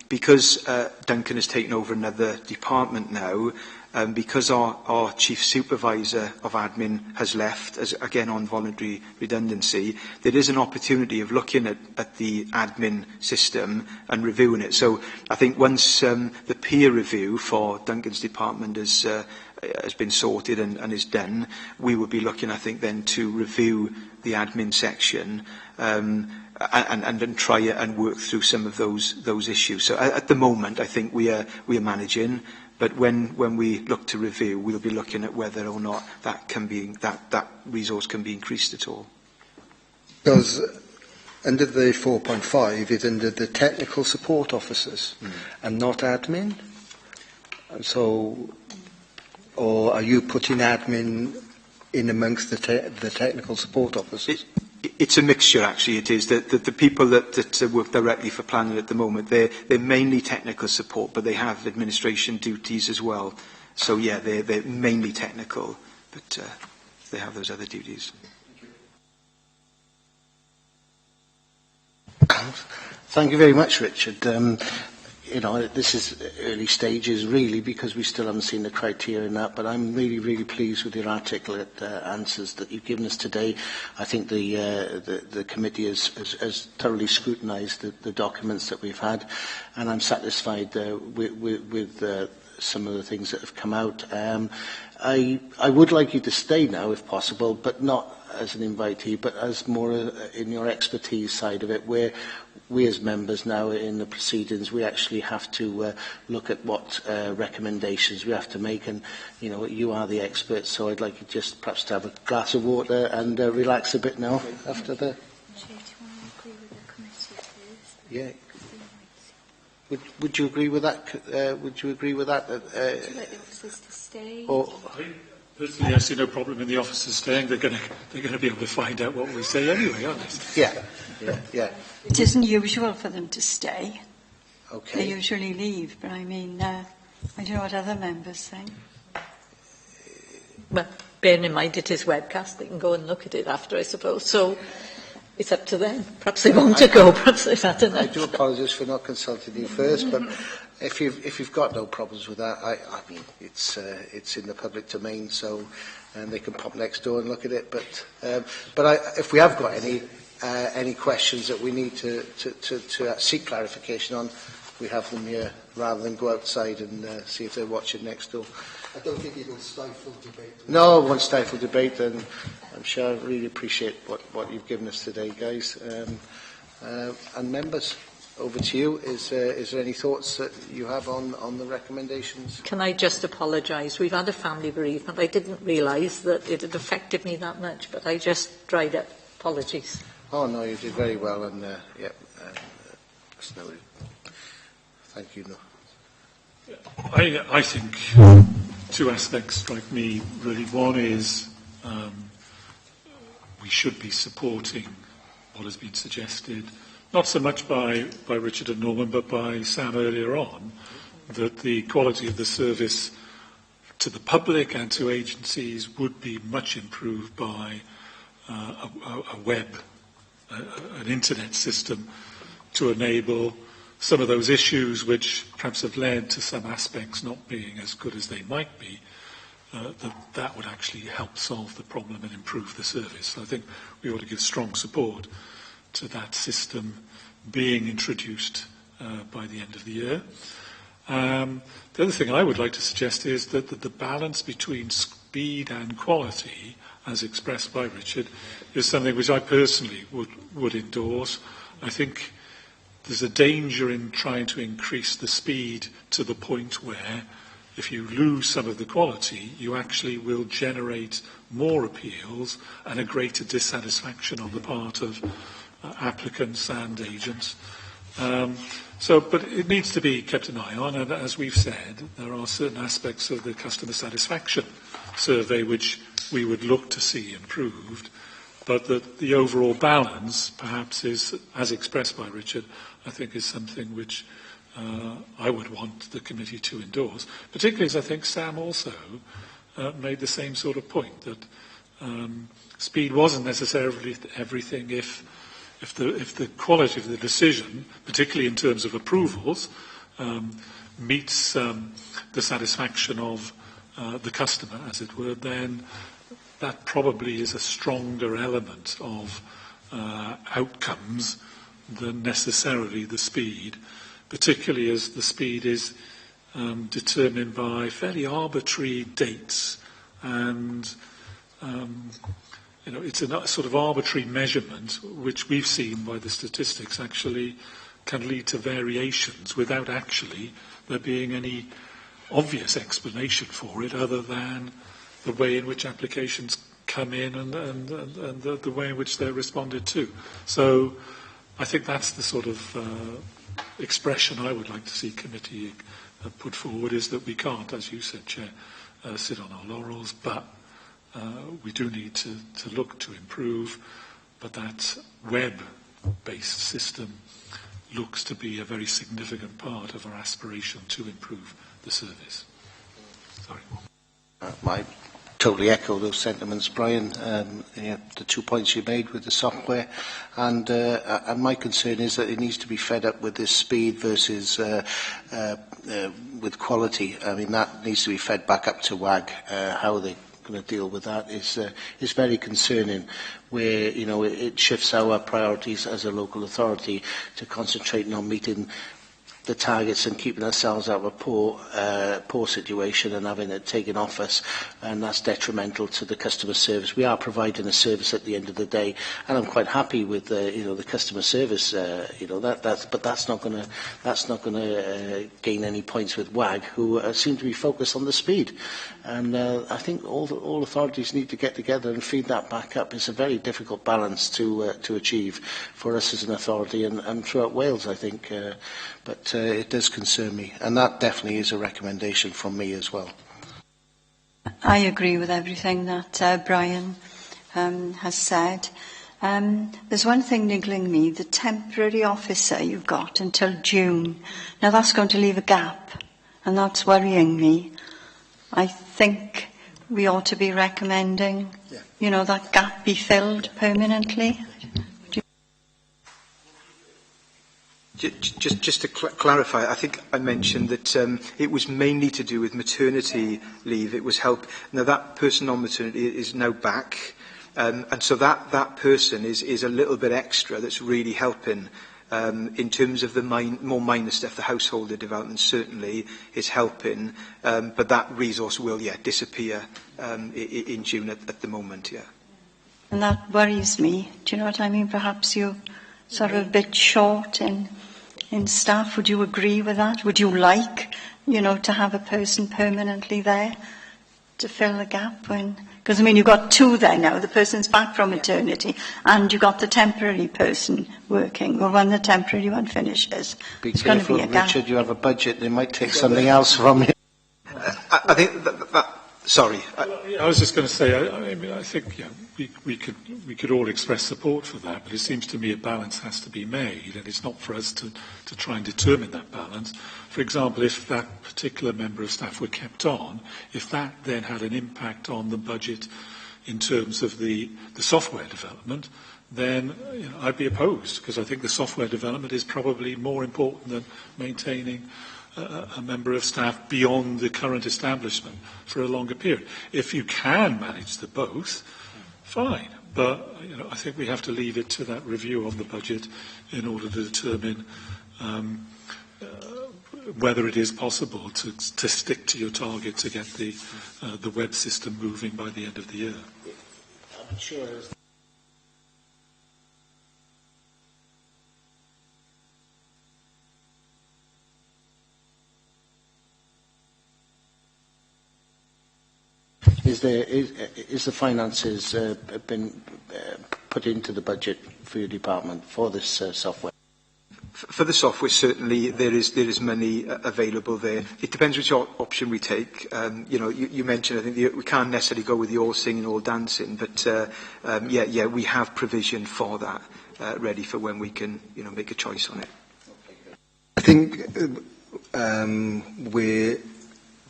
because Duncan has taken over another department now, because our chief supervisor of admin has left, again on voluntary redundancy, there is an opportunity of looking at the admin system and reviewing it. So I think once the peer review for Duncan's department has been sorted and is done, we will be looking, I think, then to review the admin section and then try and work through some of those issues. So at the moment, I think we are managing, but when we look to review, we'll be looking at whether or not that resource can be increased at all. Because under the 4.5 is under the technical support officers and not admin, and so. Or are you putting admin in amongst the technical support officers? It's a mixture, actually. It is that the people that work directly for planning at the moment, they're mainly technical support, but they have administration duties as well. So yeah, they're mainly technical, but they have those other duties. Thank you very much, Richard. This is early stages, really, because we still haven't seen the criteria in that, but I'm really, really pleased with your articulate answers that you've given us today. I think the committee has thoroughly scrutinised the documents that we've had, and I'm satisfied with some of the things that have come out. I would like you to stay now, if possible, but not as an invitee, but as more in your expertise side of it, where we as members now in the proceedings, we actually have to look at what recommendations we have to make, and you are the experts, so I'd like you just perhaps to have a glass of water and relax a bit now after the... Yeah. Would you agree with that? Would you agree with that? Would you like the officers to stay? Personally, I see no problem in the officers staying. They're going to be able to find out what we say anyway, aren't they? Yeah. It isn't usual for them to stay. Okay. They usually leave, but I mean, I don't know what other members think. Well, bearing in mind it is webcast, they can go and look at it after, I suppose. So it's up to them. Perhaps they want to go, perhaps they've had enough. I do apologise for not consulting you first, but if you've got no problems with that, I mean, it's in the public domain, so they can pop next door and look at it. But if we have got any questions that we need to seek clarification on, we have them here rather than go outside and see if they're watching next door. I don't think it will stifle debate. No, it won't stifle debate, and I'm sure I really appreciate what you've given us today, guys. And members, over to you. Is there any thoughts that you have on the recommendations? Can I just apologise? We've had a family bereavement. I didn't realise that it had affected me that much, but I just dried up. Apologies. Oh, no, you did very well, and thank you. No. I think two aspects strike me, really. One is we should be supporting what has been suggested, not so much by Richard and Norman, but by Sam earlier on, that the quality of the service to the public and to agencies would be much improved by a web, an internet system to enable some of those issues which perhaps have led to some aspects not being as good as they might be, that would actually help solve the problem and improve the service. So I think we ought to give strong support to that system being introduced by the end of the year. The other thing I would like to suggest is that the balance between speed and quality, as expressed by Richard, is something which I personally would endorse. I think there's a danger in trying to increase the speed to the point where, if you lose some of the quality, you actually will generate more appeals and a greater dissatisfaction on the part of applicants and agents. But it needs to be kept an eye on, and as we've said, there are certain aspects of the customer satisfaction survey which we would look to see improved, but the overall balance, perhaps, is, as expressed by Richard, I think is something which I would want the committee to endorse, particularly as I think Sam also made the same sort of point, that speed wasn't necessarily everything if the quality of the decision, particularly in terms of approvals, meets the satisfaction of the customer, as it were, then that probably is a stronger element of outcomes than necessarily the speed, particularly as the speed is determined by fairly arbitrary dates, and it's a sort of arbitrary measurement which we've seen by the statistics actually can lead to variations without actually there being any obvious explanation for it other than the way in which applications come in and the way in which they're responded to. So I think that's the sort of expression I would like to see committee put forward, is that we can't, as you said, Chair, sit on our laurels, but we do need to look to improve, but that web-based system looks to be a very significant part of our aspiration to improve the service. Sorry. I totally echo those sentiments, Brian. The 2 points you made with the software, and my concern is that it needs to be fed up with this speed versus with quality. I mean, that needs to be fed back up to WAG. How they going to deal with that is very concerning, where it shifts our priorities as a local authority to concentrating on meeting the targets and keeping ourselves out of a poor situation and having it taken off us, and that's detrimental to the customer service. We are providing a service at the end of the day, and I'm quite happy with the customer service. But that's not going to gain any points with WAG, who seem to be focused on the speed. And I think all authorities need to get together and feed that back up. It's a very difficult balance to achieve for us as an authority and throughout Wales, I think. But it does concern me, and that definitely is a recommendation from me as well. I agree with everything that Brian has said. There's one thing niggling me, the temporary officer you've got until June. Now that's going to leave a gap, and that's worrying me. I think we ought to be recommending, that gap be filled permanently. Just to clarify, I think I mentioned that it was mainly to do with maternity leave. It was help. Now that person on maternity is now back, and so that person is a little bit extra that's really helping In terms of the more minor stuff, the householder development certainly is helping, but that resource will, disappear in June at the moment, And that worries me. Do you know what I mean? Perhaps you're sort of a bit short in staff. Would you agree with that? Would you like, to have a person permanently there to fill the gap when... Because, you've got two there now. The person's back from maternity, and you've got the temporary person working. Well, when the temporary one finishes, Be it's going to careful, be a gap. Richard, you have a budget. They might take something else from you. I think sorry. I was just going to say, I think we could all express support for that, but it seems to me a balance has to be made, and it's not for us to try and determine that balance. For example, if that particular member of staff were kept on, if that then had an impact on the budget in terms of the software development, then I'd be opposed, because I think the software development is probably more important than maintaining a member of staff beyond the current establishment for a longer period. If you can manage the both, fine. But I think we have to leave it to that review of the budget in order to determine whether it is possible to stick to your target to get the web system moving by the end of the year. I'm sure. Is the finances been put into the budget for your department for this software? For the software, certainly there is money available there. It depends which option we take. You mentioned, I think we can't necessarily go with the all singing, all dancing, but we have provision for that ready for when we can, make a choice on it. I think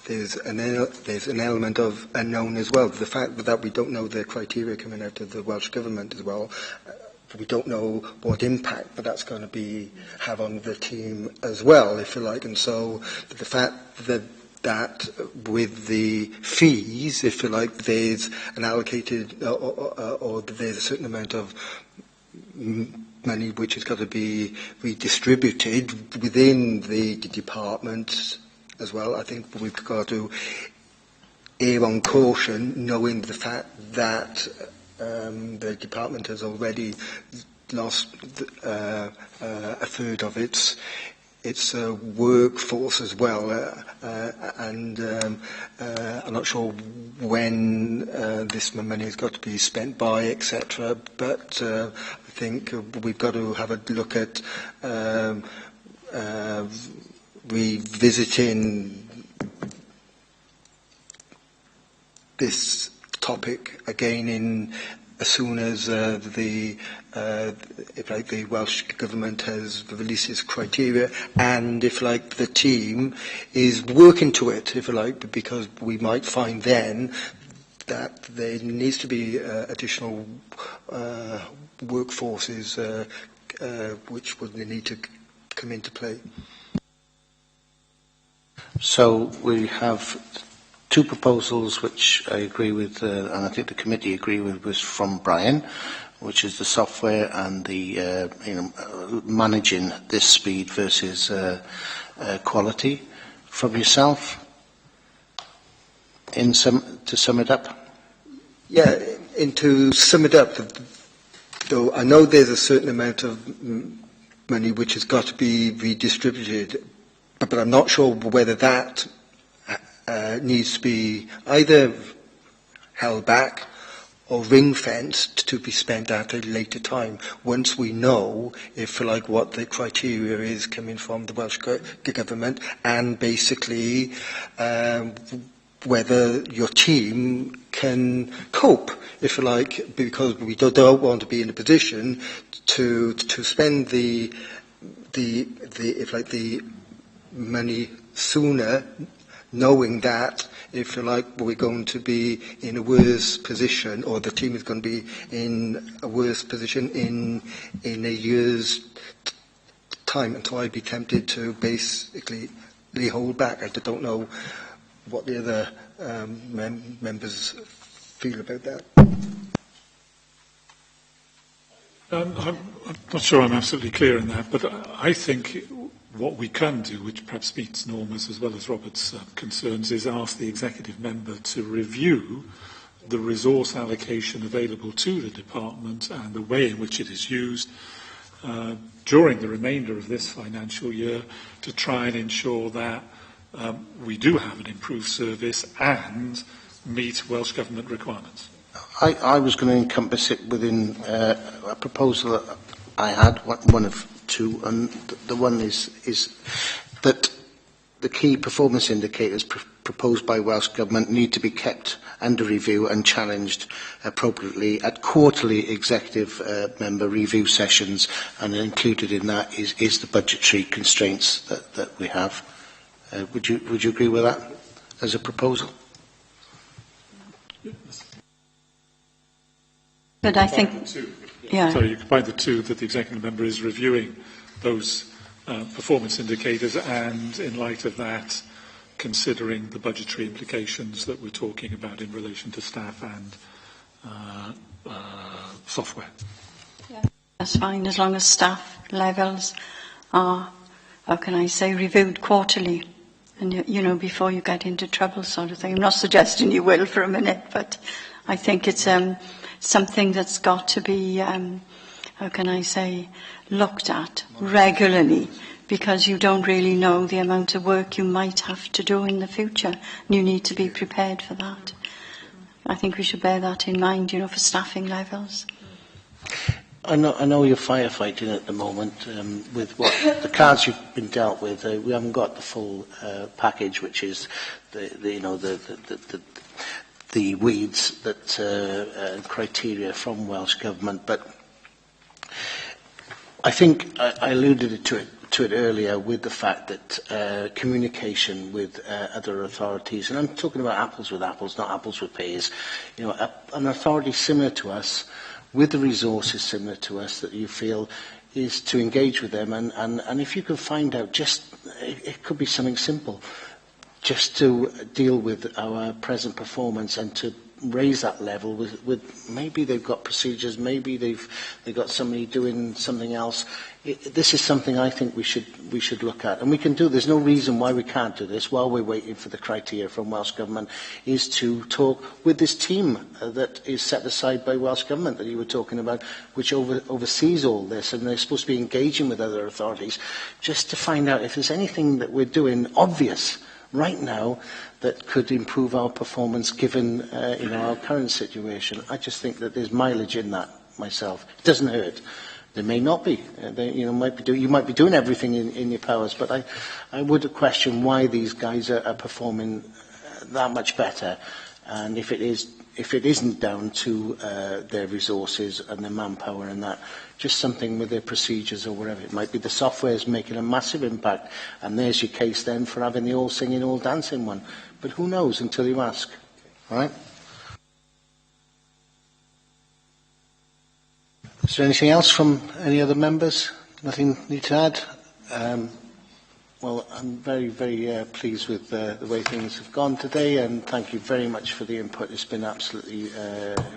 there's an element of unknown as well. The fact that we don't know the criteria coming out of the Welsh Government as well. We don't know what impact that's going to have on the team as well, if you like. And so the fact that with the fees, if you like, there's an allocated or there's a certain amount of money which has got to be redistributed within the department as well. I think we've got to err on caution, knowing the fact that the department has already lost a third of its workforce as well, and I'm not sure when this money has got to be spent by, etc. But I think we've got to have a look at revisiting this topic again as soon as the Welsh Government has released its criteria, and the team is working to it, because we might find then that there needs to be additional workforces which would need to come into play. So we have two proposals which I agree with, and I think the committee agree with, was from Brian, which is the software and the managing this speed versus quality. From yourself, to sum it up. Yeah, and to sum it up, though I know there's a certain amount of money which has got to be redistributed, but I'm not sure whether that needs to be either held back or ring-fenced to be spent at a later time, once we know, what the criteria is coming from the Welsh Government, and basically whether your team can cope, because we don't want to be in a position to spend the money sooner, knowing that, we're going to be in a worse position, or the team is going to be in a worse position in a year's time. And so I'd be tempted to basically hold back. I don't know what the other members feel about that. I'm not sure I'm absolutely clear in that, but I think what we can do, which perhaps meets Norma's as well as Robert's concerns, is ask the executive member to review the resource allocation available to the department and the way in which it is used during the remainder of this financial year to try and ensure that we do have an improved service and meet Welsh Government requirements. I was going to encompass it within a proposal that I had, one of two, and the one is that the key performance indicators proposed by Welsh Government need to be kept under review and challenged appropriately at quarterly executive member review sessions, and included in that is the budgetary constraints that we have. Would you agree with that as a proposal? But I think, yeah. Sorry, you combine the two, that the executive member is reviewing those performance indicators, and in light of that, considering the budgetary implications that we're talking about in relation to staff and software. Yeah, that's fine, as long as staff levels are, how can I say, reviewed quarterly. And, you know, before you get into trouble sort of thing. I'm not suggesting you will for a minute, but I think it's something that's got to be, how can I say, looked at regularly, because you don't really know the amount of work you might have to do in the future, and you need to be prepared for that. I think we should bear that in mind, you know, for staffing levels. I know you're firefighting at the moment with what the cards you've been dealt with. We haven't got the full package, which is the weeds that criteria from Welsh Government. But I think I alluded to it earlier with the fact that communication with other authorities, and I'm talking about apples with apples, not apples with pears. You know, an authority similar to us, with the resources similar to us, that you feel is to engage with them, and if you can find out, just it could be something simple, just to deal with our present performance and to raise that level with maybe they've got procedures, maybe they've got somebody doing something else. This is something I think we should look at, and we can do. There's no reason why we can't do this while we're waiting for the criteria from Welsh Government. Is to talk with this team that is set aside by Welsh Government that you were talking about, which oversees all this, and they're supposed to be engaging with other authorities, just to find out if there's anything that we're doing obvious right now that could improve our performance given our current situation. I just think that there's mileage in that myself. It doesn't hurt. There may not be. You might be doing everything in your powers, but I would question why these guys are performing that much better, and if it isn't down to their resources and their manpower and that, just something with their procedures or whatever. It might be the software is making a massive impact, and there's your case then for having the all singing, all dancing one. But who knows until you ask, all right? Is there anything else from any other members? Nothing need to add? Well, I'm very, very pleased with the way things have gone today, and thank you very much for the input. It's been absolutely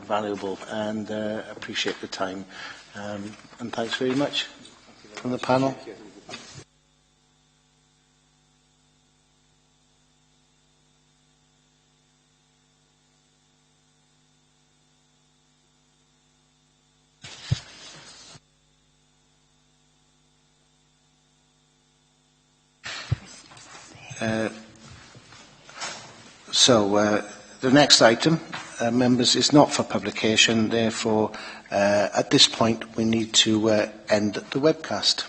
valuable, and appreciate the time. And thanks very much from the panel. The next item, members, is not for publication. Therefore, at this point, we need to end the webcast.